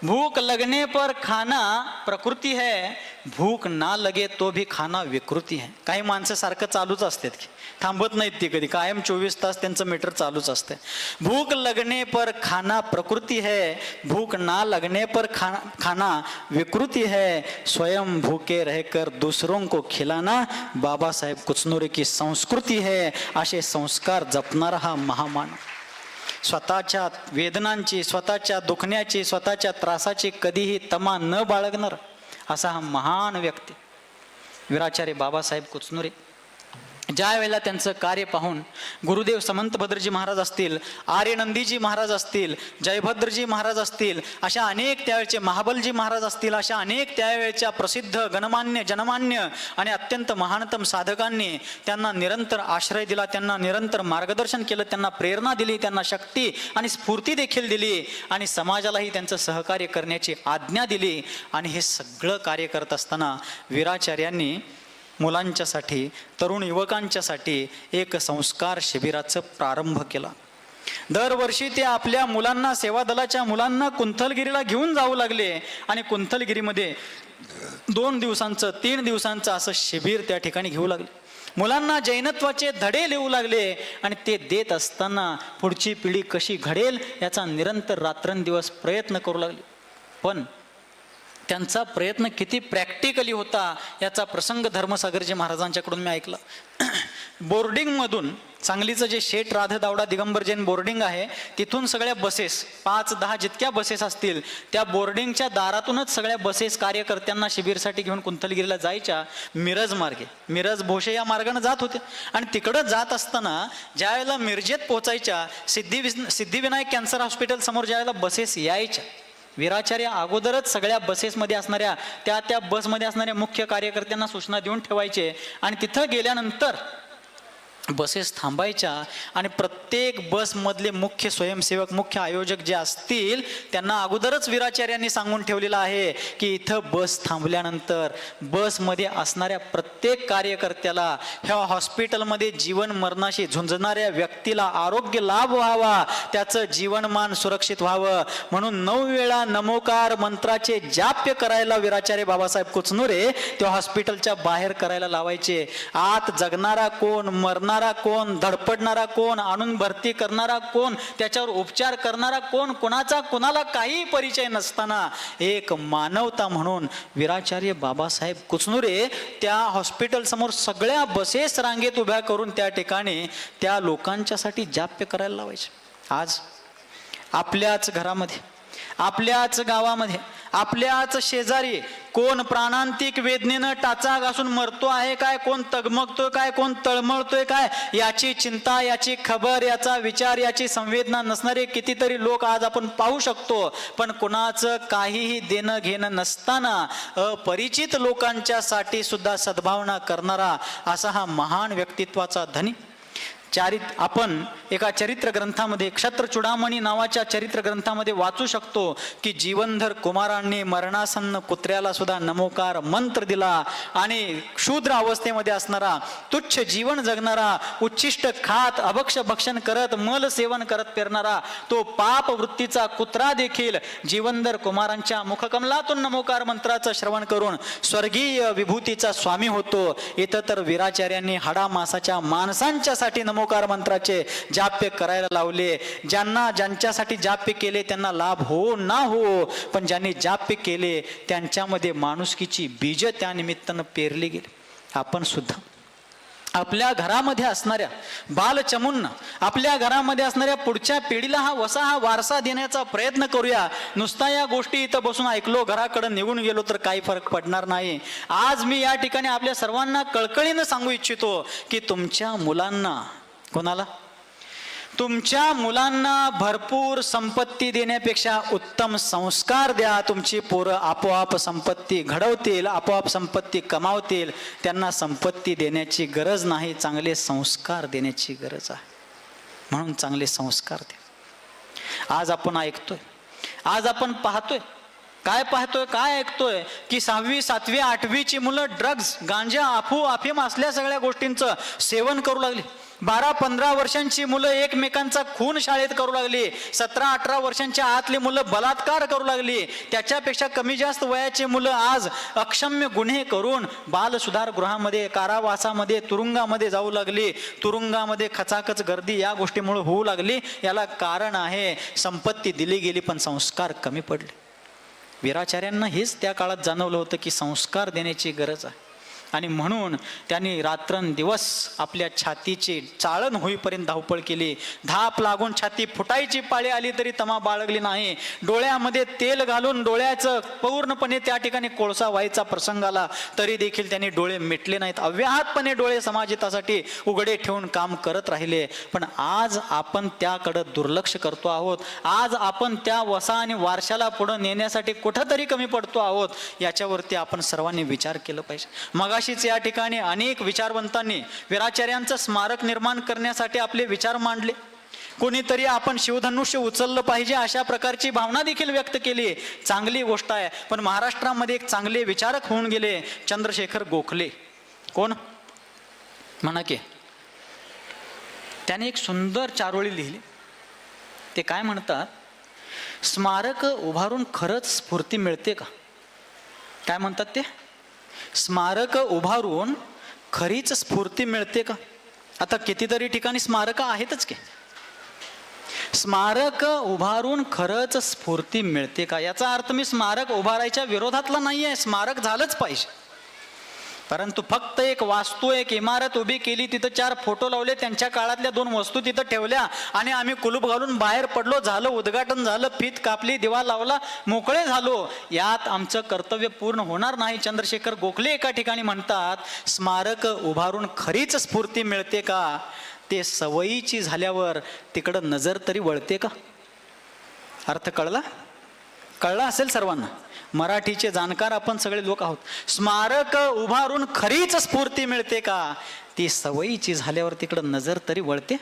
भूख लगने पर खाना प्रकृती है, भूक ना लगे तो भी खाना विकृती है. काही माणसं सारखं चालूच असतात की, थांबत नाहीत ती कधी, कायम 24 तास त्यांचं मीटर चालूच असते. भूक लगने पर खाना प्रकृती है, भूक ना लगने पर खाना विकृती है, स्वयं भूखे रहकर दूसरों को खिलाना बाबासाहेब कुचनुरे की संस्कृती है. असे संस्कार जपणारा हा महामानव, स्वतःच्या वेदनांची, स्वतःच्या दुखण्याची, स्वतःच्या त्रासाची कधीही तमा न बाळगणार असा हा महान व्यक्ती वीराचार्य बाबासाहेब कुचनुरे. ज्या वेळेला त्यांचं कार्य पाहून गुरुदेव समंतभद्रजी महाराज असतील, आर्यनंदीजी महाराज असतील, जयभद्रजी महाराज असतील, अशा अनेक त्यावेळचे महाबलजी महाराज असतील, अशा अनेक त्यावेळच्या प्रसिद्ध गणमान्य जनमान्य आणि अत्यंत महानतम साधकांनी त्यांना निरंतर आश्रय दिला, त्यांना निरंतर मार्गदर्शन केलं, त्यांना प्रेरणा दिली, त्यांना शक्ती आणि स्फूर्ती देखील दिली आणि समाजालाही त्यांचं सहकार्य करण्याची आज्ञा दिली. आणि हे सगळं कार्य करत असताना वीराचार्यांनी मुलांच्यासाठी, तरुण युवकांच्यासाठी एक संस्कार शिबिराचा प्रारंभ केला. दरवर्षी ते आपल्या मुलांना, सेवा दलाच्या मुलांना कुंथलगिरीला घेऊन जाऊ लागले आणि कुंथलगिरीमध्ये 2 दिवसांचं 3 दिवसांचं असं शिबिर त्या ठिकाणी घेऊ लागले. मुलांना जैनत्वाचे धडे लिहू लागले आणि ते देत असताना पुढची पिढी कशी घडेल याचा निरंतर रात्रंदिवस प्रयत्न करू लागले. पण त्यांचा प्रयत्न किती प्रॅक्टिकली होता याचा प्रसंग धर्मसागरजी महाराजांच्याकडून मी ऐकला. बोर्डिंगमधून, सांगलीचं जे शेठ राधदावडा दिगंबर जैन बोर्डिंग आहे, तिथून सगळ्या बसेस 5-10 जितक्या बसेस असतील त्या बोर्डिंगच्या दारातूनच सगळ्या बसेस कार्यकर्त्यांना शिबिरसाठी घेऊन कुंथलगिरीला जायच्या. मिरज मार्गे, मिरज भोसे या मार्गाने जात होत्या आणि तिकडं जात असताना ज्या वेळेला मिरजेत पोहोचायच्या, सिद्धिविनायक कॅन्सर हॉस्पिटल समोर ज्या वेळेला बसेस यायच्या, वीराचार्य अगोदरच सगळ्या बसेसमध्ये असणाऱ्या त्या बसमध्ये असणाऱ्या मुख्य कार्यकर्त्यांना सूचना देऊन ठेवायचे आणि तिथं गेल्यानंतर बसेस थांबायच्या आणि प्रत्येक बसमधले मुख्य स्वयंसेवक, मुख्य आयोजक जे असतील त्यांना अगोदरच वीराचार्यांनी सांगून ठेवलेलं आहे की इथं बस थांबल्यानंतर बसमध्ये असणाऱ्या प्रत्येक कार्यकर्त्याला, ह्या हॉस्पिटलमध्ये जीवन मरणाशी झुंजणाऱ्या व्यक्तीला आरोग्य लाभ व्हावा, त्याचं जीवनमान सुरक्षित व्हावं म्हणून 9 वेळा नमोकार मंत्राचे जाप्य करायला वीराचार्य बाबासाहेब कुचनुरे त्या हॉस्पिटलच्या बाहेर करायला लावायचे. आत जगणारा कोण, मरणारा कोण, धडपडणारा कोण, आणून भरती करणारा कोण, त्याच्यावर उपचार करणारा कोण, कोणाचा कोणाला काही परिचय नसताना एक मानवता म्हणून वीराचार्य बाबासाहेब कुचनुरे त्या हॉस्पिटल समोर सगळ्या बसेस रांगेत उभ्या करून त्या ठिकाणी त्या लोकांच्यासाठी जाप्य करायला लावायचे. आज आपल्याच घरामध्ये, आपल्याच गावामध्ये, आपल्याच शेजारी कोण प्राणांतिक वेदनेनं टाचा घासून मरतो आहे काय, कोण तगमगतोय काय, कोण तळमळतोय काय, याची चिंता, याची खबर, याचा विचार, याची संवेदना नसणारे कितीतरी लोक आज आपण पाहू शकतो. पण कुणाचं काहीही देणं घेणं नसताना अपरिचित लोकांच्यासाठी सुद्धा सद्भावना करणारा असा हा महान व्यक्तित्वाचा धनी आपण एका चरित्र ग्रंथामध्ये, क्षत्र चुडामणी नावाच्या चरित्र ग्रंथामध्ये वाचू शकतो की जीवनधर कुमारांनी मरणासन्न कुत्र्याला सुद्धा नमोकार मंत्र दिला आणि शूद्र अवस्थेमध्ये असणारा, तुच्छ जीवन जगणारा, उच्छिष्ट खात अभक्ष भक्षण करत, मल सेवन करत पेरणारा तो पाप वृत्तीचा कुत्रा देखील जीवनधर कुमारांच्या मुखकमलातून नमोकार मंत्राचं श्रवण करून स्वर्गीय विभूतीचा स्वामी होतो. इथं तर वीराचार्यांनी हाडामासाच्या माणसांच्यासाठी नमोकार मंत्राचे जाप्य करायला लावले. ज्यांच्यासाठी जाप्य केले त्यांना लाभ हो ना हो, पण ज्यांनी जाप्य केले त्यांच्यामध्ये माणुसकीची बीज त्या निमित्तानं पेरली गेली. आपण सुद्धा आपल्या घरामध्ये असणाऱ्या बालचमूंना, आपल्या घरामध्ये असणाऱ्या पुढच्या पिढीला हा वारसा देण्याचा प्रयत्न करूया. नुसता या गोष्टी इथं बसून ऐकलो, घराकडे निघून गेलो तर काही फरक पडणार नाही. आज मी या ठिकाणी आपल्या सर्वांना कळकळीनं सांगू इच्छितो की तुमच्या मुलांना, कोणाला, तुमच्या मुलांना भरपूर संपत्ती देण्यापेक्षा उत्तम संस्कार द्या. तुमची पोरं आपोआप संपत्ती घडवतील, आपोआप संपत्ती कमावतील. त्यांना संपत्ती देण्याची गरज नाही, चांगले संस्कार देण्याची गरज आहे. म्हणून चांगले संस्कार द्या. आज आपण ऐकतोय, आज आपण पाहतोय, काय पाहतोय, काय ऐकतोय की 6वी 7वी 8वीची मुलं ड्रग्ज, गांजा, अफीम असल्या सगळ्या गोष्टींचं सेवन करू लागली. 12-15 वर्षांची मुलं एकमेकांचा खून शाळेत करू लागली, 17-18 वर्षांच्या आतली मुलं बलात्कार करू लागली, त्याच्यापेक्षा कमी जास्त वयाची मुलं आज अक्षम्य गुन्हे करून बाल सुधार गृहामध्ये, कारावासामध्ये, तुरुंगामध्ये जाऊ लागली. तुरुंगामध्ये खचाखच गर्दी या गोष्टीमुळे होऊ लागली. याला कारण आहे संपत्ती दिली गेली पण संस्कार कमी पडले. वीराचार्यांना हेच त्या काळात जाणवलं होतं की संस्कार देण्याची गरज आहे, आणि म्हणून त्यांनी रात्रंदिवस आपल्या छातीची चाळण होईपर्यंत धावपळ केली. धाप लागून छाती फुटायची पाळी आली तरी तमा बाळगली नाही. डोळ्यामध्ये तेल घालून डोळ्याचं पूर्णपणे त्या ठिकाणी कोळसा व्हायचा प्रसंग आला तरी देखील त्यांनी डोळे मिटले नाहीत. अव्याहतपणे डोळे समाजहितासाठी उघडे ठेवून काम करत राहिले. पण आज आपण त्याकडं दुर्लक्ष करतो आहोत. आज आपण त्या वसा आणि वारशाला पुढं नेण्यासाठी कुठंतरी कमी पडतो आहोत. याच्यावरती आपण सर्वांनी विचार केला पाहिजे. मग या ठिकाणी अनेक विचारवंतांनी वीराचार्यांचं स्मारक निर्माण करण्यासाठी आपले विचार मांडले. कोणीतरी आपण शिवधनुष्य उचललं पाहिजे अशा प्रकारची भावना देखील व्यक्त केली. चांगली गोष्ट आहे. पण महाराष्ट्रामध्ये एक चांगले विचारक होऊन गेले, चंद्रशेखर गोखले. कोण म्हणा की, त्याने एक सुंदर चारोळी लिहिली. ते काय म्हणतात, स्मारक उभारून खरंच स्फूर्ती मिळते का? काय म्हणतात ते, स्मारक उभारून खरीच स्फूर्ती मिळते का? आता कितीतरी ठिकाणी स्मारक आहेतच की. स्मारक उभारून खरंच स्फूर्ती मिळते का? याचा अर्थ मी स्मारक उभारायच्या विरोधातला नाही आहे, स्मारक झालंच पाहिजे. परंतु फक्त एक वास्तू, एक इमारत उभी केली, तिथं 4 फोटो लावले, त्यांच्या काळातल्या 2 वस्तू तिथं ठेवल्या आणि आम्ही कुलूप घालून बाहेर पडलो, झालं उद्घाटन झालं, फीत कापली, दिवा लावला, मोकळे झालो, यात आमचं कर्तव्य पूर्ण होणार नाही. चंद्रशेखर गोखले एका ठिकाणी म्हणतात, स्मारक उभारून खरीच स्फूर्ती मिळते का? ते सवयीची झाल्यावर तिकडं नजर तरी वळते का? अर्थ कळला? कळला असेल सर्वांना. मराठीचे जाणकार आपण सगळे लोक आहोत. स्मारक उभारून खरीच स्फूर्ती मिळते का? ती सवयीची झाल्यावर तिकडं नजर तरी वळते?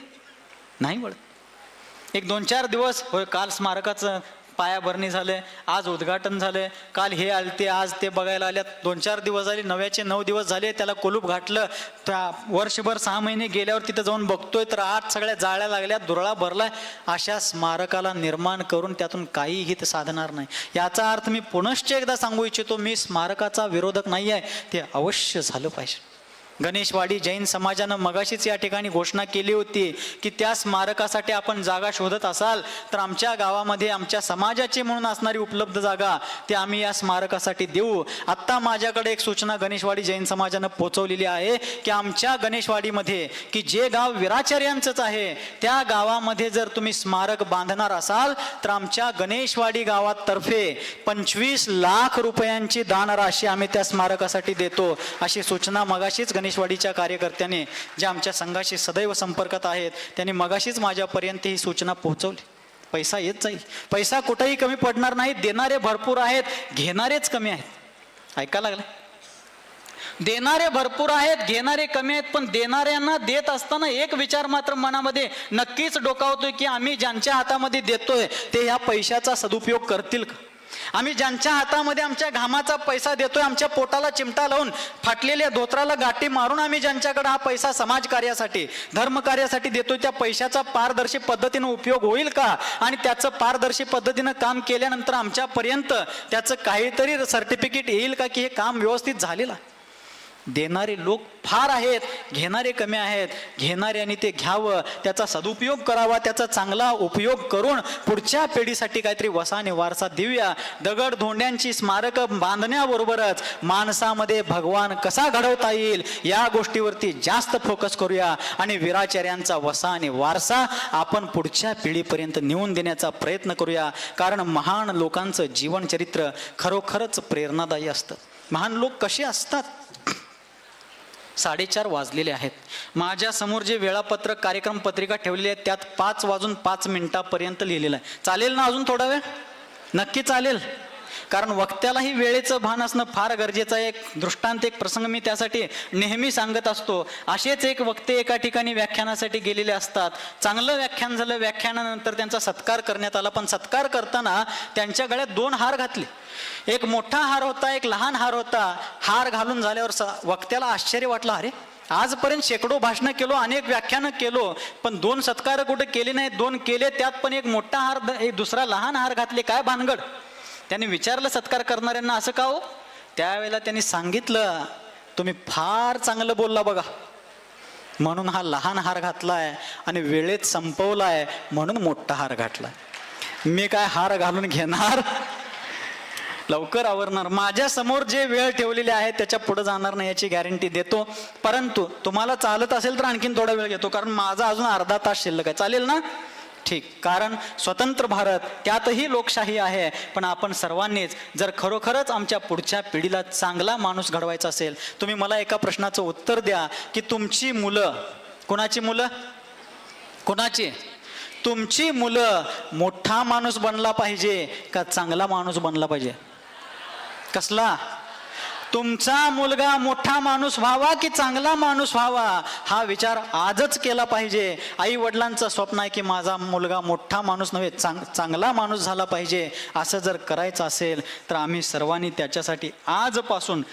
नाही वळत. एक 2-4 दिवस होय, काल स्मारकाचं पायाभरणी झाले, आज उद्घाटन झाले, काल हे आलते, आज ते बघायला आल्यात, 2-4 दिवस झाले, 9 दिवस झाले, त्याला कुलूप घातलं. त्या वर्षभर 6 महिने गेल्यावर तिथं जाऊन बघतोय तर आत सगळ्या जाळ्या लागल्या, दुरळा भरलाय. अशा स्मारकाला निर्माण करून त्यातून काही हित साधणार नाही. याचा अर्थ मी पुनश्च एकदा सांगू इच्छितो, मी स्मारकाचा विरोधक नाही आहे, ते अवश्य झालं पाहिजे. गणेशवाडी जैन समाजानं मगाशीच या ठिकाणी घोषणा केली होती की त्या स्मारकासाठी आपण जागा शोधत असाल तर आमच्या गावामध्ये आमच्या समाजाची म्हणून असणारी उपलब्ध जागा ती आम्ही या स्मारकासाठी देऊ. आत्ता माझ्याकडे एक सूचना गणेशवाडी जैन समाजानं पोचवलेली आहे की आमच्या गणेशवाडीमध्ये की जे गाव वीराचार्यांचंच आहे त्या गावामध्ये जर तुम्ही स्मारक बांधणार असाल तर आमच्या गणेशवाडी गावातर्फे 25 लाख रुपयांची दानराशी आम्ही त्या स्मारकासाठी देतो, अशी सूचना मगाशीच गणेशवाडीच्या कार्यकर्त्याने जे आमच्या संघाशी सदैव संपर्कात आहेत त्यांनी मगाशीच माझ्यापर्यंत ही सूचना पोहोचवली. पैसा येत जाईल, पैसा कुठेही कमी पडणार नाही. देणारे भरपूर आहेत, घेणारेच कमी आहेत. ऐका लागलं, देणारे भरपूर आहेत, घेणारे कमी आहेत. पण देणाऱ्यांना देत असताना एक विचार मात्र मनामध्ये नक्कीच डोकावतोय की आम्ही ज्यांच्या हातामध्ये देतोय ते ह्या पैशाचा सदुपयोग करतील का? आम्ही ज्यांच्या हातामध्ये आमच्या घामाचा पैसा देतोय, आमच्या पोटाला चिमटा लावून फाटलेल्या धोत्राला गाठी मारून आम्ही ज्यांच्याकडे हा पैसा समाज कार्यासाठी धर्म कार्यासाठी देतोय त्या पैशाचा पारदर्शी पद्धतीनं उपयोग होईल का? आणि त्याचं पारदर्शी पद्धतीनं काम केल्यानंतर आमच्यापर्यंत त्याचं काहीतरी सर्टिफिकेट येईल का की हे काम व्यवस्थित झालेलं आहे? देणारे लोक फार आहेत, घेणारे कमी आहेत. घेणाऱ्यांनी ते घ्यावं, त्याचा सदुपयोग करावा, त्याचा चांगला उपयोग करून पुढच्या पिढीसाठी काहीतरी वसा आणि वारसा देऊया. दगड धोंड्यांची स्मारकं बांधण्याबरोबरच माणसामध्ये भगवान कसा घडवता येईल या गोष्टीवरती जास्त फोकस करूया आणि वीराचार्यांचा वसा आणि वारसा आपण पुढच्या पिढीपर्यंत नेऊन देण्याचा प्रयत्न करूया. कारण महान लोकांचं जीवनचरित्र खरोखरच प्रेरणादायी असतं. महान लोक कसे असतात? 4:30 वाजलेले आहेत. माझ्या समोर जे वेळापत्रक कार्यक्रम पत्रिका ठेवलेली आहे त्यात 5:05 लिहिलेलं आहे. चालेल ना अजून थोडा वेळ? नक्की चालेल. कारण वक्त्यालाही वेळेचं भान असणं फार गरजेचं आहे. एक दृष्टांत, एक प्रसंग मी त्यासाठी नेहमी सांगत असतो. असेच एक वक्ते एका ठिकाणी व्याख्यानासाठी गेलेले असतात. चांगलं व्याख्यान झालं, व्याख्यानानंतर त्यांचा सत्कार करण्यात आला. पण सत्कार करताना त्यांच्या गळ्यात 2 हार घातले. एक मोठा हार होता, एक लहान हार होता. हार घालून झाल्यावर वक्त्याला आश्चर्य वाटलं, अरे आजपर्यंत शेकडो भाषणं केलो, अनेक व्याख्यानं केलो, पण 2 सत्कार कुठे केले नाही. 2 केले, त्यात पण एक मोठा हार, एक दुसरा लहान हार घातले. काय भानगड? त्यांनी विचारलं सत्कार करणाऱ्यांना, असं का हो? त्यावेळेला त्यांनी सांगितलं, तुम्ही फार चांगलं बोलला बघा, म्हणून हा लहान हार घातलाय, आणि वेळेत संपवलाय म्हणून मोठा हार घातलाय. मी काय हार घालून घेणार? लवकर आवरणार. माझ्या समोर जे वेळ ठेवलेली आहे त्याच्या पुढे जाणार नाही याची गॅरंटी देतो. परंतु तुम्हाला चालत असेल तर आणखीन थोडा वेळ घेतो, कारण माझा अजून अर्धा तास शिल्लक आहे. चालेल ना? ठीक. कारण स्वतंत्र भारत, त्यातही लोकशाही आहे. पण आपण सर्वांनीच जर खरोखरच आमच्या पुढच्या पिढीला चांगला माणूस घडवायचा असेल, तुम्ही मला एका प्रश्नाचं उत्तर द्या की तुमची मुलं, कोणाची मुलं, कोणाची? तुमची मुलं मोठा माणूस बनला पाहिजे का चांगला माणूस बनला पाहिजे? कसला? तुमचा मुलगा मोठा माणूस व्हावा की चांगला माणूस व्हावा, हा विचार आजच केला पाहिजे. आई वडिलांचं स्वप्न आहे की माझा मुलगा मोठा माणूस नव्हे, चांगला माणूस झाला पाहिजे. असं जर करायचं असेल तर आम्ही सर्वांनी त्याच्यासाठी आजपासून,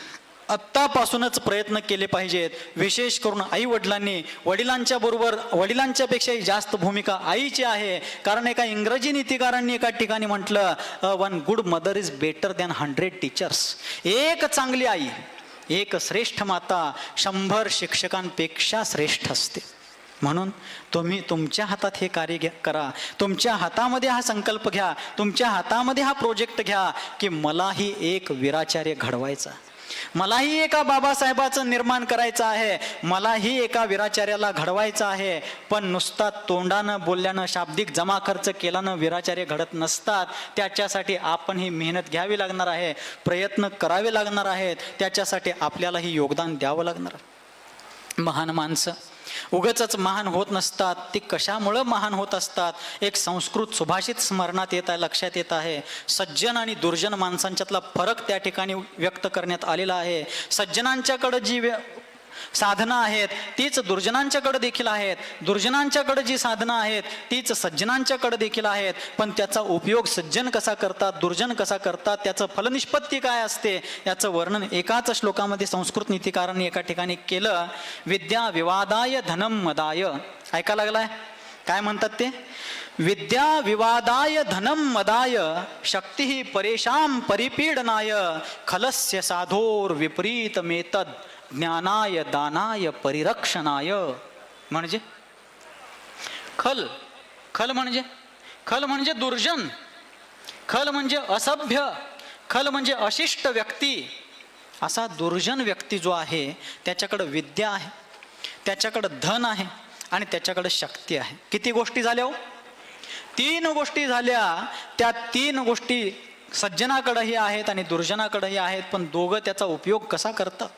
आत्तापासूनच प्रयत्न केले पाहिजेत. विशेष करून आई वडिलांनी, वडिलांच्या बरोबर, वडिलांच्यापेक्षाही जास्त भूमिका आईची आहे. कारण एका इंग्रजी नीतिकारांनी एका ठिकाणी म्हटलं, one good mother is better than 100 teachers. एक चांगली आई, एक श्रेष्ठ माता 100 शिक्षकांपेक्षा श्रेष्ठ असते. म्हणून तुम्ही तुमच्या हातात हे कार्य करा, तुमच्या हातामध्ये हा संकल्प घ्या, तुमच्या हातामध्ये हा प्रोजेक्ट घ्या की मलाही एक वीराचार्य घडवायचा, मलाही एका बाबासाहेबाचं निर्माण करायचं आहे, मलाही एका वीराचार्याला घडवायचं आहे. पण नुसता तोंडानं बोलल्यानं, शाब्दिक जमा खर्च केल्यानं वीराचार्य घडत नसतात. त्याच्यासाठी आपण ही मेहनत घ्यावी लागणार आहे, प्रयत्न करावे लागणार आहेत, त्याच्यासाठी आपल्यालाही योगदान द्यावं लागणार. महान माणसं उगाचच महान होत नसतात, ती कशामुळं महान होत असतात? एक संस्कृत सुभाषित स्मरणात येत आहे, लक्षात येत आहे. सज्जन आणि दुर्जन माणसांच्यातला फरक त्या ठिकाणी व्यक्त करण्यात आलेला आहे. सज्जनांच्याकडे जी साधनं आहेत तीच दुर्जनांच्याकडे देखील आहेत, दुर्जनांच्याकडे जी साधनं आहेत तीच सज्जनांच्याकडे देखील आहेत. पण त्याचा उपयोग सज्जन कसा करतात, दुर्जन कसा करतात, त्याचं फलनिष्पत्ती काय असते, याचं वर्णन एकाच श्लोकामध्ये संस्कृत नीतिकारांनी एका ठिकाणी केलं. विद्या विवादाय धनम मदाय. ऐका लागलाय काय म्हणतात ते? विद्या विवादाय धनम मदाय शक्ती परेशान परिपीडनाय खलस्य साधोर विपरीत मेतद ज्ञानाय दानाय परिरक्षणाय. म्हणजे खल, खल म्हणजे दुर्जन, खल म्हणजे असभ्य, खल म्हणजे अशिष्ट व्यक्ती. असा दुर्जन व्यक्ती जो आहे त्याच्याकडे विद्या आहे, त्याच्याकडे धन आहे आणि त्याच्याकडे शक्ती आहे. किती गोष्टी झाल्या हो? 3 गोष्टी झाल्या. त्या 3 गोष्टी सज्जनाकडेही आहेत आणि दुर्जनाकडेही आहेत. पण दोघं त्याचा उपयोग कसा करतात?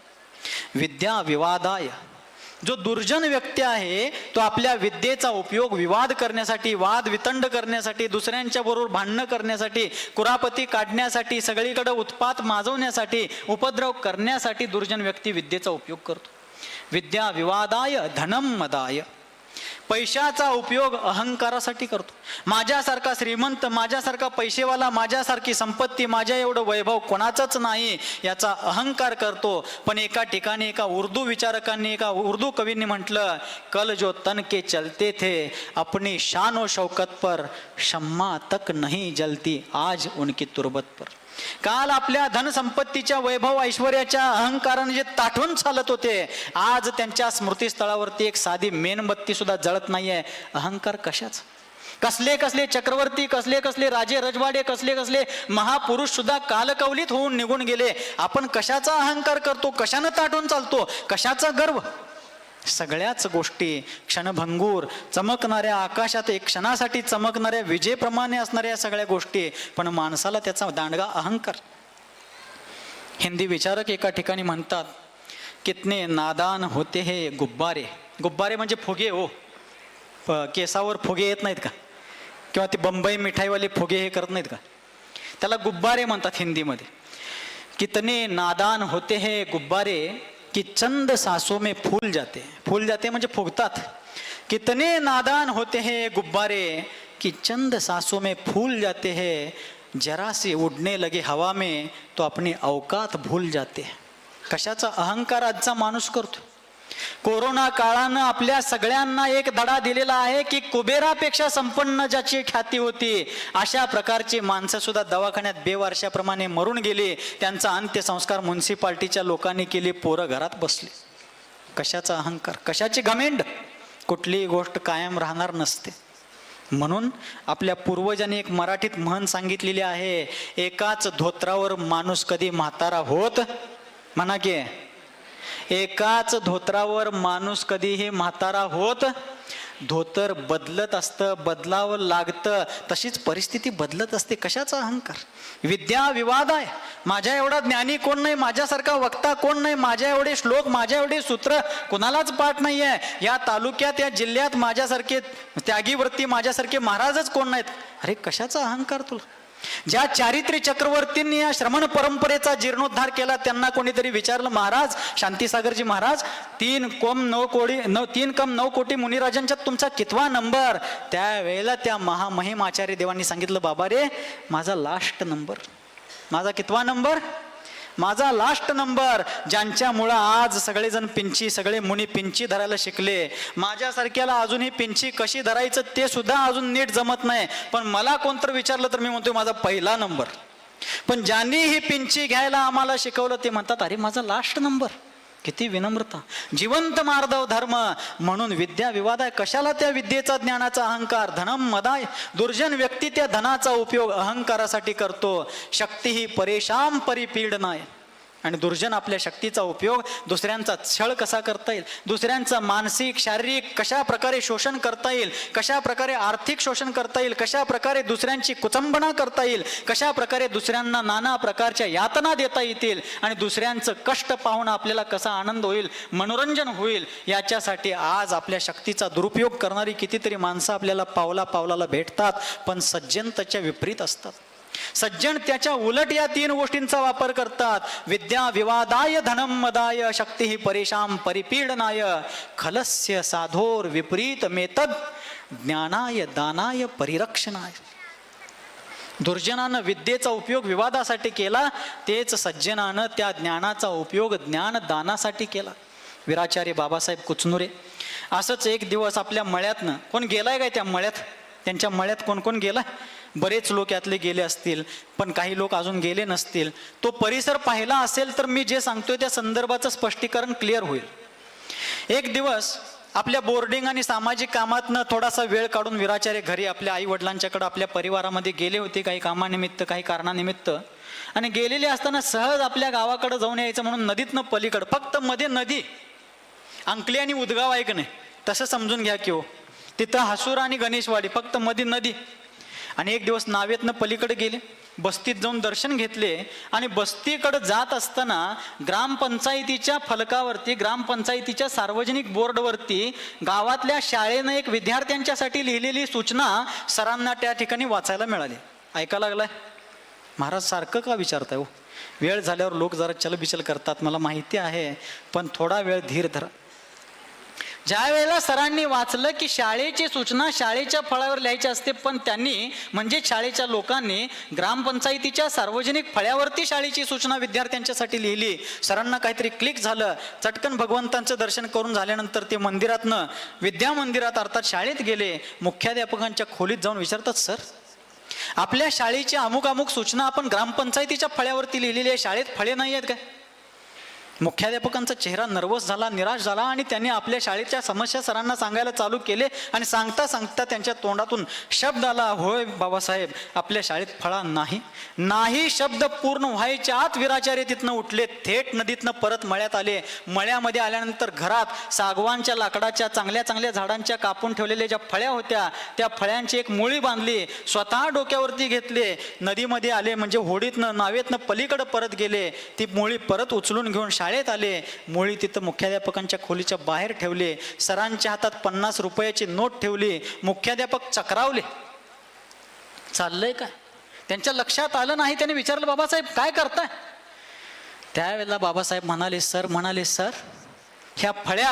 विद्या विवादाय. जो दुर्जन व्यक्ती आहे तो आपल्या विद्येचा उपयोग विवाद करण्यासाठी, वाद वितंड करण्यासाठी, दुसऱ्यांच्या बरोबर भांडणं करण्यासाठी, कुरापती काढण्यासाठी, सगळीकडे उत्पात माजवण्यासाठी, उपद्रव करण्यासाठी दुर्जन व्यक्ती विद्येचा उपयोग करतो. विद्या विवादाय धनम मदाय. पैशाचा उपयोग अहंकारासाठी करतो. माझ्यासारखा श्रीमंत, माझ्यासारखा पैसेवाला, माझ्यासारखी संपत्ती, माझ्या एवढं वैभव कोणाचंच नाही याचा अहंकार करतो. पण एका ठिकाणी एका उर्दू विचारकांनी, एका उर्दू कवींनी म्हटलं, कल जो तन के चलते थे अपनी शान व शौकत पर शम्मा तक नहीं जलती आज उनकी तुरबत पर. काल आपल्या धनसंपत्तीच्या, वैभव ऐश्वर्याच्या अहंकाराने जे ताठून चालत होते, आज त्यांच्या स्मृतीस्थळावरती एक साधी मेणबत्ती सुद्धा जळत नाहीये. अहंकार कशाच? कसले कसले चक्रवर्ती, कसले कसले राजे रजवाडे, कसले कसले महापुरुष सुद्धा कालकवलीत होऊन निघून गेले. आपण कशाचा अहंकार करतो, कशानं ताठून चालतो, कशाचा गर्व? सगळ्याच गोष्टी क्षणभंगूर, चमकणाऱ्या आकाशात एक क्षणासाठी चमकणाऱ्या विजेप्रमाणे असणाऱ्या सगळ्या गोष्टी, पण माणसाला त्याचा दांडगा अहंकार. हिंदी विचारक एका ठिकाणी म्हणतात, कितने नादान होते हे गुब्बारे. गुब्बारे म्हणजे फुगे हो, केसावर फुगे येत नाहीत का, किंवा ते बंबई मिठाईवाले फुगे हे करत नाहीत का, त्याला गुब्बारे म्हणतात हिंदीमध्ये. कितने नादान होते हे गुब्बारे कि चंद सांसों में फूल जाते. फूल जाते म्हणजे फुगतात. कितने नादान होते हैं गुब्बारे कि चंद सांसों में फूल जाते हैं, जरा से उड़ने लगे हवा में तो अपनी औकात भूल जाते. कशाचा अहंकार आजचा माणूस करतो? कोरोना काळानं आपल्या सगळ्यांना एक धडा दिलेला आहे की कुबेरापेक्षा संपन्न ज्याची ख्याती होती अशा प्रकारची माणसं सुद्धा दवाखान्यात बेवारशाप्रमाणे मरून गेली. त्यांचा अंत्यसंस्कार म्युन्सिपाल्टीच्या लोकांनी केली. पोरं घरात बसली. कशाचा अहंकार, कशाची घमेंड. कुठलीही गोष्ट कायम राहणार नसते. म्हणून आपल्या पूर्वजांनी एक मराठीत म्हण सांगितलेली आहे, एकाच धोत्रावर माणूस कधी म्हातारा होत. म्हणा की, एकाच धोत्रावर माणूस कधीही म्हातारा होत. धोतर बदलत असतं, बदलावं लागतं, तशीच परिस्थिती बदलत असते. कशाचा अहंकार. विद्या विवाद आहे. माझ्या एवढा ज्ञानी कोण नाही, माझ्यासारखा वक्ता कोण नाही, माझ्या एवढे श्लोक, माझ्या एवढे सूत्र कुणालाच पाठ नाही आहे. या तालुक्यात, या जिल्ह्यात माझ्यासारखे त्यागीवरती, माझ्यासारखे महाराजच कोण नाहीत. अरे कशाचा अहंकार तुला. ज्या चारित्र्य चक्रवर्तींनी या श्रमण परंपरेचा जीर्णोद्धार केला त्यांना कोणीतरी विचारलं, महाराज शांतीसागरजी महाराज, 3 कम 9 कोटी मुनिराजांच्यात तुमचा कितवा नंबर. त्यावेळेला त्या महामहिमाचार्य देवांनी सांगितलं, बाबा रे माझा लास्ट नंबर. माझा कितवा नंबर. माझा लास्ट नंबर. ज्यांच्यामुळं आज सगळेजण पिंची, सगळे मुनी पिंची धरायला शिकले. माझ्यासारख्याला अजूनही पिंची कशी धरायचं ते सुद्धा अजून नीट जमत नाही. पण मला कोणतं विचारलं तर मी म्हणतो माझा पहिला नंबर. पण ज्यांनी ही पिंची घ्यायला आम्हाला शिकवलं ते म्हणतात अरे माझा लास्ट नंबर. किती विनम्रता. जिवंत मार्दव धर्म. म्हणून विद्या विवाद आहे. कशाला त्या विद्येचा, ज्ञानाचा अहंकार. धनम मदाय. दुर्जन व्यक्ती त्या धनाचा उपयोग अहंकारासाठी करतो. शक्ती ही परेशान परिपीडनाय. आणि दुर्जन आपल्या शक्तीचा उपयोग दुसऱ्यांचा छळ कसा करता येईल, दुसऱ्यांचा मानसिक शारीरिक कशा प्रकारे शोषण करता येईल, कशा प्रकारे आर्थिक शोषण करता येईल, कशा प्रकारे दुसऱ्यांची कुचंबना करता येईल, कशा प्रकारे दुसऱ्यांना नाना प्रकारच्या यातना देता येतील आणि दुसऱ्यांचं कष्ट पाहून आपल्याला कसा आनंद होईल, मनोरंजन होईल, याच्यासाठी आज आपल्या शक्तीचा दुरुपयोग करणारी कितीतरी माणसं आपल्याला पावला पावलाला भेटतात. पण सज्जन त्याच्या विपरीत असतात. सज्जन त्याच्या उलट या 3 गोष्टींचा वापर करतात. विद्या विवादाय धनम मदाय शक्ती ही परेशान परिपीडनाय खलस्य साधोर विपरीत मेतद ज्ञानाय दानाय परिरक्षणाय. दुर्जनानं विद्येचा उपयोग विवादासाठी केला, तेच सज्जनानं त्या ज्ञानाचा उपयोग ज्ञानदानासाठी केला. वीराचार्य बाबासाहेब कुचनुरे असंच एक दिवस आपल्या मळ्यातनं, कोण गेलाय काय त्या मळ्यात, त्यांच्या मळ्यात कोण कोण गेलाय, बरेच लोक यातले गेले असतील, पण काही लोक अजून गेले नसतील. तो परिसर पाहिला असेल तर मी जे सांगतोय त्या संदर्भाचं स्पष्टीकरण क्लिअर होईल. एक दिवस आपल्या बोर्डिंग आणि सामाजिक कामातनं थोडासा वेळ काढून वीराचार्य घरी आपल्या आई वडिलांच्याकडे आपल्या परिवारामध्ये गेले होते, काही कामानिमित्त काही कारणानिमित्त. आणि गेलेले असताना सहज आपल्या गावाकडे जाऊन यायचं म्हणून नदीतनं पलीकडं, फक्त मध्ये नदी, अंकली आणि उदगाव आहे की नाही तसं समजून घ्या की हो, तिथं हसूर आणि गणेशवाडी, फक्त मध्ये नदी. आणि एक दिवस नावेतनं पलीकडे गेले, बस्तीत जाऊन दर्शन घेतले. आणि बस्तीकडे जात असताना ग्रामपंचायतीच्या फलकावरती, ग्रामपंचायतीच्या सार्वजनिक बोर्डवरती गावातल्या शाळेनं एक विद्यार्थ्यांच्यासाठी लिहिलेली सूचना सरांना त्या ठिकाणी वाचायला मिळाली. ऐका लागलाय, महाराज सारखं का विचारताय हो, वेळ झाल्यावर लोक जरा चलबिचल करतात मला माहिती आहे, पण थोडा वेळ धीर धरा. ज्या वेळेला सरांनी वाचलं की शाळेची सूचना शाळेच्या फळ्यावर लिहायची असते, पण त्यांनी म्हणजे शाळेच्या लोकांनी ग्रामपंचायतीच्या सार्वजनिक फळ्यावरती शाळेची सूचना विद्यार्थ्यांच्यासाठी लिहिली. सरांना काहीतरी क्लिक झालं. चटकन भगवंतांचं दर्शन करून झाल्यानंतर ते मंदिरातनं, विद्या मंदिरात अर्थात शाळेत गेले. मुख्याध्यापकांच्या खोलीत जाऊन विचारतात, सर आपल्या शाळेची अमुक अमुक सूचना आपण ग्रामपंचायतीच्या फळ्यावरती लिहिलेली आहे, शाळेत फळे नाही आहेत काय? मुख्याध्यापकांचा चेहरा नर्वस झाला, निराश झाला आणि त्यांनी आपल्या शाळेच्या समस्या सरांना सांगायला चालू केले. आणि सांगता सांगता त्यांच्या तोंडातून शब्द आला, होय बाबासाहेब आपल्या शाळेत फळा नाही. नाही शब्द पूर्ण व्हायच्या आत वीराचार्य तिथनं उठले, थेट नदीतनं परत मळ्यात आले. मळ्यामध्ये आल्यानंतर घरात सागवानच्या लाकडाच्या चांगल्या चांगल्या झाडांच्या कापून ठेवलेल्या ज्या फळ्या होत्या त्या फळ्यांची एक मुळी बांधली, स्वतः डोक्यावरती घेतले, नदीमध्ये आले म्हणजे होडीतनं नावेतनं पलीकडे परत गेले. ती मुळी परत उचलून घेऊन शाळेत आले. मुळी तिथं मुख्याध्यापकांच्या खोलीच्या बाहेर ठेवले. सरांच्या हातात 50 रुपयाची नोट ठेवली. मुख्याध्यापक चक्रावले, चाललंय काय? त्यांच्या लक्षात आलं नाही. त्याने विचारलं, बाबासाहेब काय करताय? त्यावेळेला बाबासाहेब म्हणाले, सर ह्या फळ्या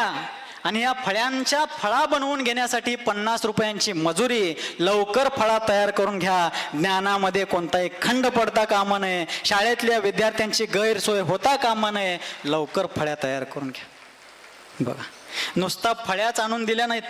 आणि या फळ्यांच्या फळा बनवून घेण्यासाठी 50 रुपयांची मजुरी, लवकर फळा तयार करून घ्या. ज्ञानामध्ये कोणताही खंड पडता कामा नये, शाळेतल्या विद्यार्थ्यांची गैरसोय होता कामा नये, लवकर फळ्या तयार करून घ्या. बघा नुसता फळ्याच आणून दिल्या नाहीत,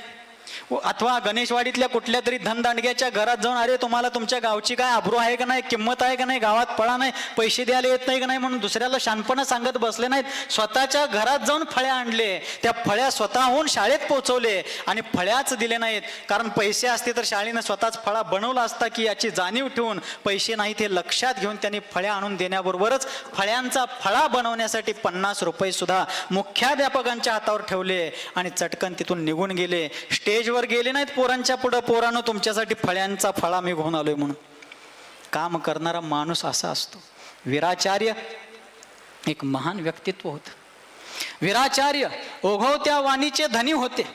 अथवा गणेशवाडीतल्या कुठल्या तरी धनदांडग्याच्या घरात जाऊन अरे तुम्हाला तुमच्या गावची काय आबरू आहे का नाही, किंमत आहे का नाही, गावात पळा नाही, पैसे द्यायला येत नाही का नाही म्हणून दुसऱ्याला शानपणा सांगत बसले नाहीत. स्वतःच्या घरात जाऊन फळ्या आणले, त्या फळ्या स्वतःहून शाळेत पोहोचवले आणि फळ्याच दिले नाहीत. कारण पैसे असते तर शाळेनं स्वतःच फळा बनवला असता की याची जाणीव ठेवून पैसे नाहीत हे लक्षात घेऊन त्यांनी फळ्या आणून देण्याबरोबरच फळ्यांचा फळा बनवण्यासाठी 50 रुपये सुद्धा मुख्याध्यापकांच्या हातावर ठेवले आणि चटकन तिथून निघून गेले. स्टेजवर गेले नाहीत पोरांच्या पुढं, पोरांनो तुमच्यासाठी फळ्यांचा फळा मी घेऊन आलोय म्हणून. काम करणारा माणूस असा असतो. वीराचार्य एक महान व्यक्तित्व होतं. वीराचार्य ओघवत्या वाणीचे धनी होते,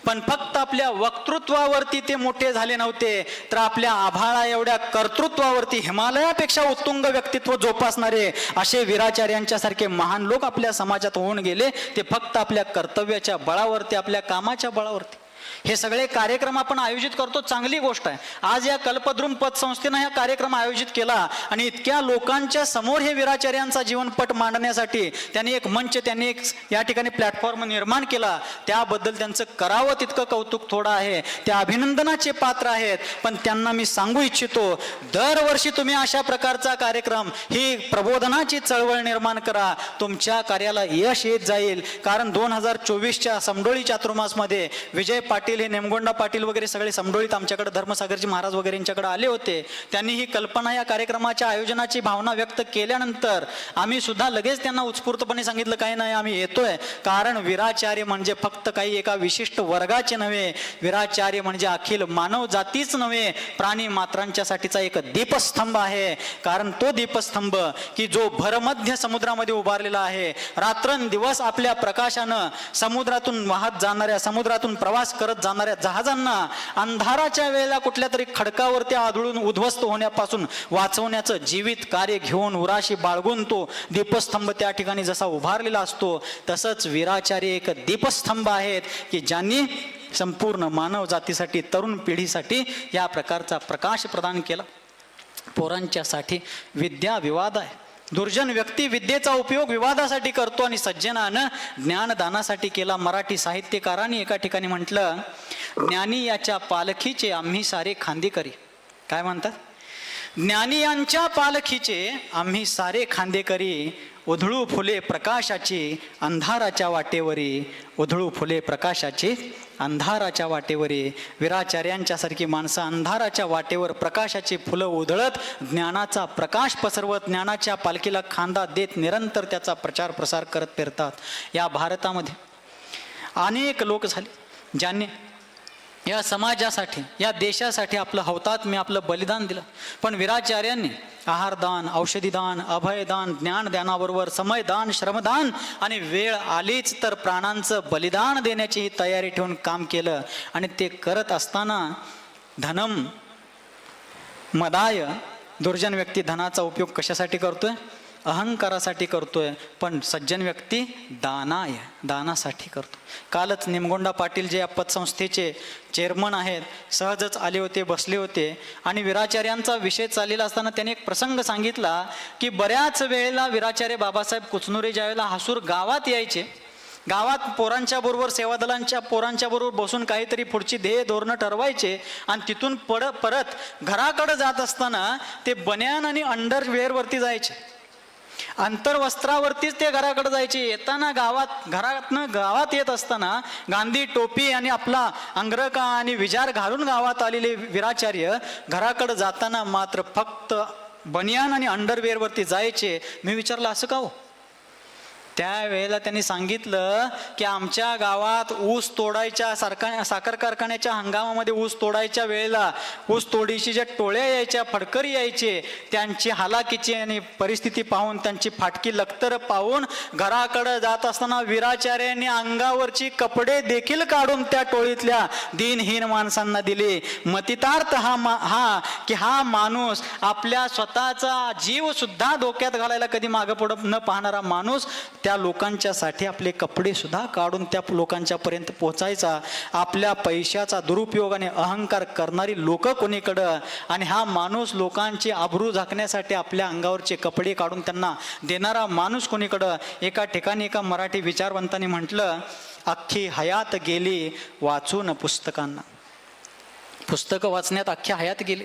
पण फक्त आपल्या वक्तृत्वावरती ते मोठे झाले नव्हते, तर आपल्या आभाळा एवढ्या कर्तृत्वावरती हिमालयापेक्षा उत्तुंग व्यक्तित्व जोपासणारे असे वीराचार्यांच्या सारखे महान लोक आपल्या समाजात होऊन गेले. ते फक्त आपल्या कर्तव्याच्या बळावरती, आपल्या कामाच्या बळावरती. हे सगळे कार्यक्रम आपण आयोजित करतो, चांगली गोष्ट आहे. आज या कल्पद्रुम पतसंस्थेनं हा कार्यक्रम आयोजित केला आणि इतक्या लोकांच्या समोर हे वीराचार्यांचा जीवनपट मांडण्यासाठी त्यांनी एक मंच, त्यांनी एक या ठिकाणी प्लॅटफॉर्म निर्माण केला. त्याबद्दल त्यांचं करावं तितकं कौतुक थोडं आहे, त्या अभिनंदनाचे पात्र आहेत. पण त्यांना मी सांगू इच्छितो, दरवर्षी तुम्ही अशा प्रकारचा कार्यक्रम, ही प्रबोधनाची चळवळ निर्माण करा, तुमच्या कार्याला यश येत जाईल. कारण 2024च्या समडोळी चातुर्मासमध्ये विजय पाटील, हे नेमगोंडा पाटील वगैरे सगळे समडोळीत आमच्याकडे धर्मसागरजी महाराज वगैरे यांच्याकडे आले होते. त्यांनी ही कल्पना, या कार्यक्रमाच्या आयोजनाची भावना व्यक्त केल्यानंतर आम्ही सुद्धा लगेच त्यांना उत्स्फूर्तपणे सांगितलं काही नाही, आम्ही येतोय. कारण वीराचार्य म्हणजे फक्त काही एका विशिष्ट वर्गाचे नव्हे, वीराचार्य म्हणजे अखिल मानव जातीच नव्हे, प्राणी मात्रांच्या साठीचा एक दीपस्तंभ आहे. कारण तो दीपस्तंभ की जो भरमध्य समुद्रामध्ये उभारलेला आहे, रात्रंदिवस आपल्या प्रकाशानं समुद्रातून वाहत जाणाऱ्या, समुद्रातून प्रवास करत जाणाऱ्या जहाजांना अंधाराच्या वेळेला कुठल्या तरी खडकावरती आदळून उद्ध्वस्त होण्यापासून वाचवण्याचं जीवित कार्य घेऊन उराशी बाळगून तो दीपस्तंभ त्या ठिकाणी जसा उभारलेला असतो, तसंच वीराचार्य एक दीपस्तंभ आहेत की ज्यांनी संपूर्ण मानव जातीसाठी, तरुण पिढीसाठी या प्रकारचा प्रकाश प्रदान केला. पोरांच्यासाठी विद्या विवाद आहे. दुर्जन व्यक्ती विद्येचा उपयोग विवादासाठी करतो आणि सज्जनानं ज्ञानदानासाठी केला. मराठी साहित्यकारांनी एका ठिकाणी म्हटलं, ज्ञानी याच्या पालखीचे आम्ही सारे खांदेकरी. काय म्हणतात? ज्ञानी यांच्या पालखीचे आम्ही सारे खांदेकरी, उधळू फुले प्रकाशाची अंधाराच्या वाटेवरी, उधळू फुले प्रकाशाची अंधाराच्या वाटेवरी. वीराचार्यांच्या सारखी माणसं अंधाराच्या वाटेवर प्रकाशाची फुलं उधळत, ज्ञानाचा प्रकाश पसरवत, ज्ञानाच्या पालखीला खांदा देत निरंतर त्याचा प्रचार प्रसार करत फिरतात. या भारतामध्ये अनेक लोक झाले ज्यांनी या समाजासाठी, या देशासाठी आपलं हौतात्म्य, आपलं बलिदान दिलं. पण वीराचार्यांनी आहारदान, औषधीदान, अभयदान, ज्ञानदानाबरोबर समयदान, श्रमदान आणि वेळ आलीच तर प्राणांचं बलिदान देण्याची तयारी ठेवून काम केलं. आणि ते करत असताना धनम मदाय, दुर्जन व्यक्ती धनाचा उपयोग कशासाठी करतोय? अहंकारासाठी करतोय. पण सज्जन व्यक्ती दानाय, दानासाठी करतो. कालच निमगोंडा पाटील जे या पतसंस्थेचे चेअरमन आहेत, सहजच आले होते, बसले होते आणि वीराचार्यांचा विषय चाललेला असताना त्यांनी एक प्रसंग सांगितला की बऱ्याच वेळेला वीराचार्य बाबासाहेब कुचनुरे ज्या वेळेला हासूर गावात यायचे, गावात पोरांच्या बरोबर, सेवादलांच्या पोरांच्या बरोबर बसून काहीतरी पुढची ध्येय धोरणं ठरवायचे आणि तिथून परत घराकडे जात असताना ते बन्यान आणि अंडरवेअरवरती जायचे, अंतर्वस्त्रावरतीच ते घराकडे जायचे. येताना गावात येत असताना गांधी टोपी आणि आपला अंगरखा आणि विजार घालून गावात आलेले वीराचार्य घराकडे जाताना मात्र फक्त बनियान आणि अंडरवेअरवरती जायचे. मी विचारलं असं का हो? त्यावेळेला त्यांनी सांगितलं की आमच्या गावात ऊस तोडायच्या साखर कारखान्याच्या हंगामामध्ये ऊस तोडायच्या वेळेला ऊस तोडीशी ज्या टोळ्या यायच्या, फडकरी यायचे, त्यांची हालाकीची आणि परिस्थिती पाहून, त्यांची फाटकी लखतर पाहून घराकडे जात असताना वीराचार्यांनी अंगावरची कपडे देखील काढून त्या टोळीतल्या दिनहीन माणसांना दिले. मतितार्थ हा माणूस, आपल्या स्वतःचा जीव सुद्धा धोक्यात घालायला कधी मागं पुढं न पाहणारा माणूस, त्या लोकांच्यासाठी आपले कपडे सुद्धा काढून त्या लोकांच्या पर्यंत पोहोचायचा. आपल्या पैशाचा दुरुपयोग आणि अहंकार करणारी लोक कोणीकडं, आणि हा माणूस लोकांची आबरू झाकण्यासाठी आपल्या अंगावरचे कपडे काढून त्यांना देणारा माणूस कोणीकडं. एका ठिकाणी एका मराठी विचारवंतांनी म्हटलं, अख्खी हयात गेली वाचून पुस्तकांना. पुस्तकं वाचण्यात अख्ख्या हयात गेली.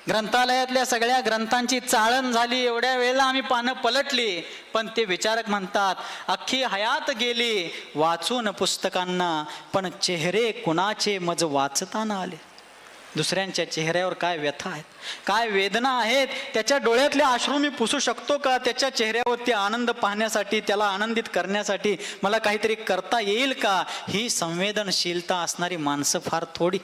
ग्रंथालयातल्या सगळ्या ग्रंथांची चाळण झाली. एवढ्या वेळेला आम्ही पानं पलटली, पण ते विचारक म्हणतात अख्खी हयात गेली वाचून पुस्तकांना, पण चेहरे कुणाचे मज वाचताना आले. दुसऱ्यांच्या चेहऱ्यावर काय व्यथा आहेत, काय वेदना आहेत, त्याच्या डोळ्यातले अश्रू मी पुसू शकतो का? त्याच्या चेहऱ्यावरती आनंद पाहण्यासाठी, त्याला आनंदित करण्यासाठी मला काहीतरी करता येईल का? ही संवेदनशीलता असणारी माणसं फार थोडी.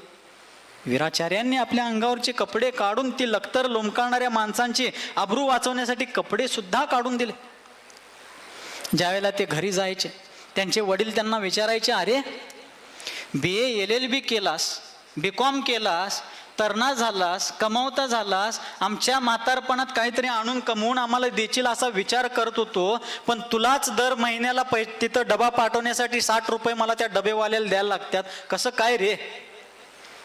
वीराचार्यांनी आपल्या अंगावरचे कपडे काढून ती लखतर लोंबकळणाऱ्या माणसांची अब्रू वाचवण्यासाठी कपडे सुद्धा काढून दिले. ज्यावेळेला ते घरी जायचे, त्यांचे वडील त्यांना विचारायचे, अरे BA LLB केलास, BCom केलास, तरणा झालास, कमावता झालास, आमच्या म्हातारपणात काहीतरी आणून कमवून आम्हाला देशील असा विचार करत होतो, पण तुलाच दर महिन्याला तिथं डबा पाठवण्यासाठी 60 रुपये मला त्या डबेवाल्याला द्यायला लागतात, कसं काय रे?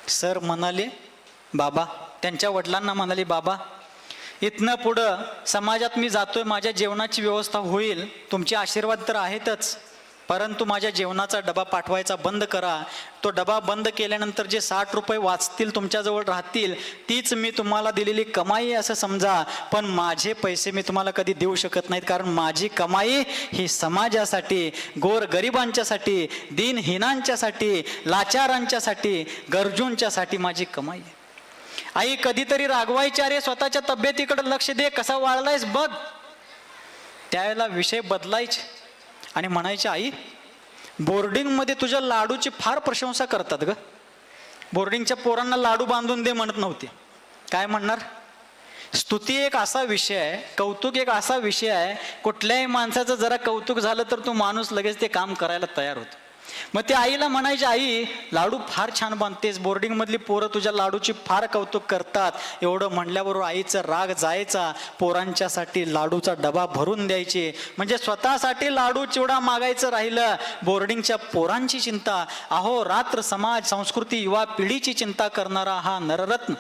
सर म्हणाले, बाबा, त्यांच्या वडिलांना म्हणाले, बाबा इथनं पुढं समाजात मी जातोय, माझ्या जेवणाची व्यवस्था होईल, तुमचे आशीर्वाद तर आहेतच, परंतु माझ्या जेवणाचा डबा पाठवायचा बंद करा. तो डबा बंद केल्यानंतर जे 60 रुपये वाचतील, तुमच्याजवळ राहतील, तीच मी तुम्हाला दिलेली कमाई असं समजा, पण माझे पैसे मी तुम्हाला कधी देऊ शकत नाहीत, कारण माझी कमाई ही समाजासाठी, गोरगरिबांच्यासाठी, दीनहीनांच्यासाठी, लाचारांच्यासाठी, गरजूंच्यासाठी माझी कमाई आहे. आई कधीतरी रागवायची, अरे स्वतःच्या तब्येतीकडे लक्ष दे, कसा वाढलायस बघ. त्यावेळेला विषय बदलायचे आणि म्हणायचे, आई बोर्डिंगमध्ये तुझ्या लाडूची फार प्रशंसा करतात ग. बोर्डिंगच्या पोरांना लाडू बांधून दे म्हणत नव्हते. काय म्हणणार? स्तुती एक असा विषय आहे, कौतुक एक असा विषय आहे, कुठल्याही माणसाचं जरा कौतुक झालं तर तो माणूस लगेच ते काम करायला तयार होतो. मग ते आईला म्हणायचे, आई लाडू फार छान बांधतेस, बोर्डिंग मधली पोरं तुझ्या लाडूची फार कौतुक करतात. एवढं म्हणल्याबरोबर आईचा राग जायचा, पोरांच्यासाठी लाडूचा डबा भरून द्यायचे. म्हणजे स्वतःसाठी लाडू चिवडा मागायचं राहिलं, बोर्डिंगच्या पोरांची चिंता. अहो रात्र समाज, संस्कृती, युवा पिढीची चिंता करणारा हा नररत्न.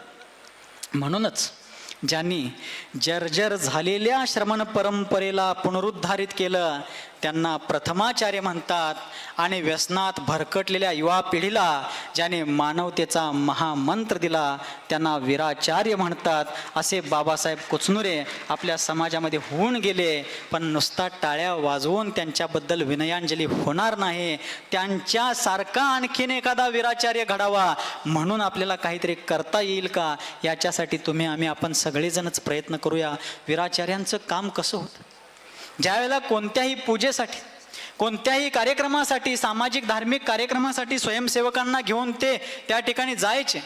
म्हणूनच ज्यांनी जर्जर झालेल्या श्रमण परंपरेला पुनरुद्धारित केलं त्यांना प्रथमाचार्य म्हणतात, आणि व्यसनात भरकटलेल्या युवा पिढीला ज्याने मानवतेचा महामंत्र दिला त्यांना वीराचार्य म्हणतात. असे बाबासाहेब कुचनुरे आपल्या समाजामध्ये होऊन गेले, पण नुसता टाळ्या वाजवून त्यांच्याबद्दल विनयांजली होणार नाही. त्यांच्यासारखा आणखीन एखादा वीराचार्य घडावा म्हणून आपल्याला काहीतरी करता येईल का, याच्यासाठी आम्ही आपण सगळेजणच प्रयत्न करूया. वीराचार्यांचं काम कसं होतं? ज्यावेळेला कोणत्याही पूजेसाठी, कोणत्याही कार्यक्रमासाठी, सामाजिक धार्मिक कार्यक्रमासाठी स्वयंसेवकांना घेऊन ते त्या ठिकाणी जायचे,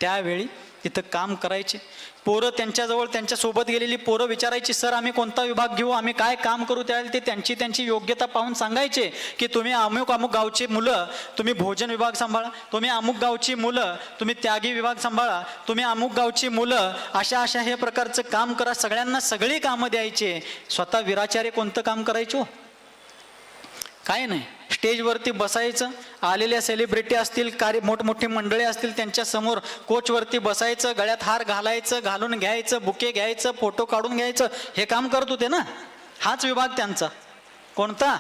त्यावेळी तिथं काम करायचे. पोरं त्यांच्याजवळ, त्यांच्यासोबत गेलेली पोरं विचारायची, सर आम्ही कोणता विभाग घेऊ, आम्ही काय काम करू? त्यावेळेला ते त्यांची योग्यता पाहून सांगायचे की तुम्ही अमुक गावचे मुलं तुम्ही भोजन विभाग सांभाळा, तुम्ही अमुक गावची मुलं तुम्ही त्यागी विभाग सांभाळा, तुम्ही अमुक गावची मुलं अशा हे प्रकारचं काम करा. सगळ्यांना सगळी कामं द्यायचे. स्वतः वीराचार्य कोणतं काम करायचो? काय नाही, स्टेजवरती बसायचं, आलेल्या सेलिब्रिटी असतील, मोठमोठी मंडळी असतील, त्यांच्या समोर कोचवरती बसायचं, गळ्यात हार घालायचं, घालून घ्यायचं, बुके घ्यायचं, फोटो काढून घ्यायचं, हे काम करत होते ना. हाच विभाग त्यांचा. कोणता?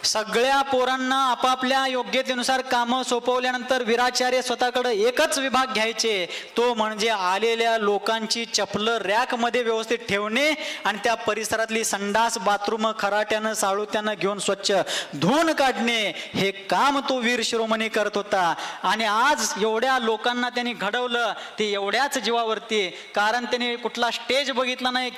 सगळ्या पोरांना आपापल्या योग्यतेनुसार कामं सोपवल्यानंतर वीराचार्य स्वतःकडे एकच विभाग घ्यायचे, तो म्हणजे आलेल्या लोकांची चपलं रॅकमध्ये व्यवस्थित ठेवणे आणि त्या परिसरातली संडास बाथरूम खराट्यानं साळुत्यानं घेऊन स्वच्छ धुवून काढणे, हे काम तो वीर शिरोमणी करत होता. आणि आज एवढ्या लोकांना त्यांनी घडवलं, ते एवढ्याच जीवावरती, कारण त्यांनी कुठला स्टेज बघितला नाही,